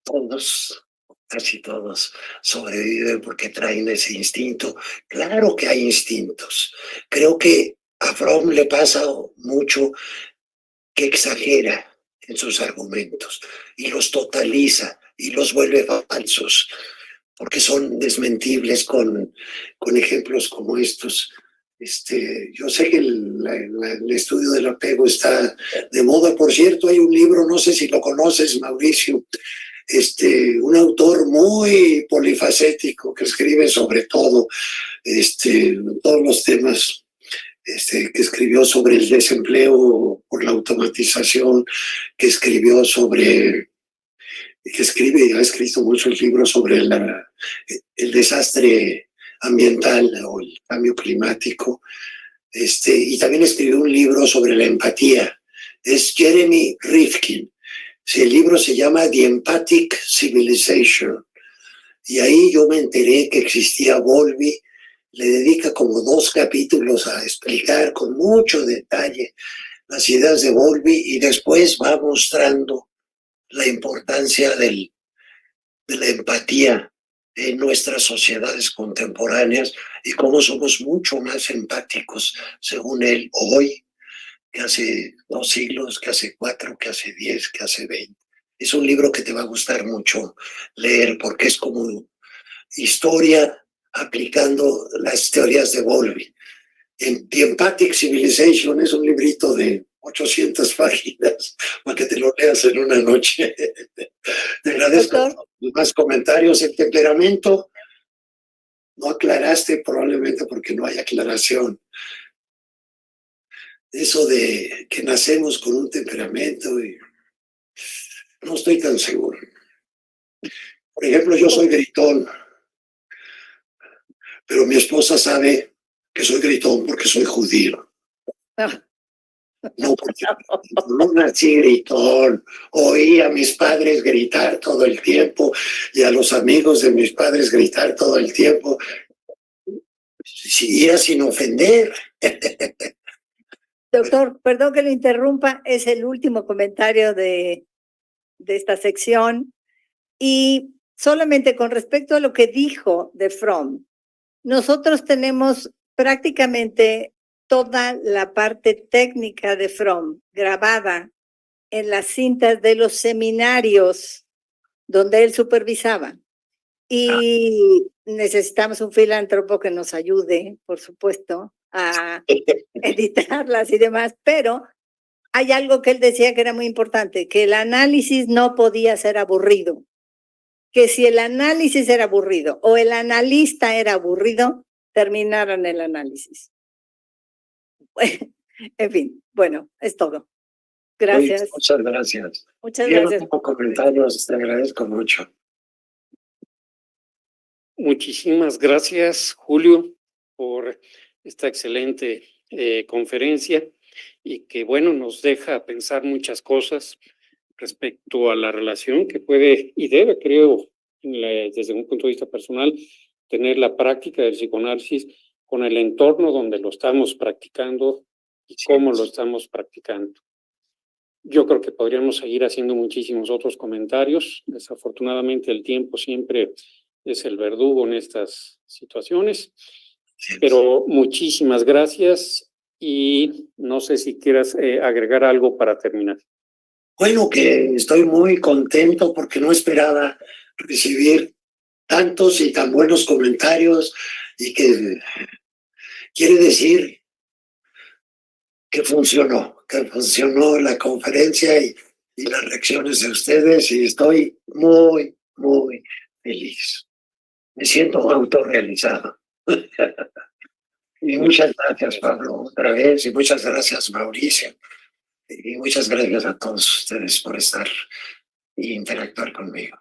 todos, casi todos, sobreviven porque traen ese instinto. Claro que hay instintos. Creo que a Fromm le pasa mucho que exagera en sus argumentos y los totaliza y los vuelve falsos, porque son desmentibles con ejemplos como estos. Yo sé que el estudio del apego está de moda. Por cierto, hay un libro, no sé si lo conoces, Mauricio, un autor muy polifacético que escribe sobre todo, todos los temas, que escribió sobre el desempleo por la automatización, que escribió sobre, ha escrito muchos libros sobre el desastre ambiental o el cambio climático, y también escribió un libro sobre la empatía. Es Jeremy Rifkin. El libro se llama The Empathic Civilization. Y ahí yo me enteré que existía Bowlby. Le dedica como 2 capítulos a explicar con mucho detalle las ideas de Bowlby y después va mostrando la importancia de la empatía en nuestras sociedades contemporáneas y cómo somos mucho más empáticos, según él, hoy, que hace 2 siglos, que hace 4, que hace 10, que hace 20. Es un libro que te va a gustar mucho leer porque es como historia aplicando las teorías de Bowlby. The Empathic Civilization es un librito de 800 páginas para que te lo leas en una noche. Te agradezco. Doctor. Más comentarios. El temperamento no aclaraste, probablemente porque no hay aclaración. Eso de que nacemos con un temperamento, y no estoy tan seguro. Por ejemplo, yo soy gritón, pero mi esposa sabe que soy gritón porque soy judío. No, porque no nací gritón. Oí a mis padres gritar todo el tiempo y a los amigos de mis padres gritar todo el tiempo. Sí, era sin ofender. Doctor, perdón que lo interrumpa, es el último comentario de esta sección. Y solamente con respecto a lo que dijo de Fromm, nosotros tenemos prácticamente toda la parte técnica de Fromm grabada en las cintas de los seminarios donde él supervisaba. Y necesitamos un filántropo que nos ayude, por supuesto, a editarlas y demás, pero hay algo que él decía que era muy importante, que el análisis no podía ser aburrido, que si el análisis era aburrido o el analista era aburrido, terminaran el análisis. En fin, bueno, es todo. Gracias. Muchas gracias. Muchas Yo no gracias. tengo comentarios, te agradezco mucho. Muchísimas gracias, Julio, por esta excelente conferencia y que, bueno, nos deja pensar muchas cosas respecto a la relación que puede y debe, creo, desde un punto de vista personal, tener la práctica del psicoanálisis con el entorno donde lo estamos practicando y cómo lo estamos practicando. Yo creo que podríamos seguir haciendo muchísimos otros comentarios. Desafortunadamente el tiempo siempre es el verdugo en estas situaciones, pero muchísimas gracias y no sé si quieras agregar algo para terminar. Bueno, que estoy muy contento porque no esperaba recibir tantos y tan buenos comentarios y que quiere decir que funcionó la conferencia y las reacciones de ustedes y estoy muy, muy feliz. Me siento autorrealizado. Y muchas gracias, Pablo, otra vez, y muchas gracias, Mauricio. Y muchas gracias a todos ustedes por estar y interactuar conmigo.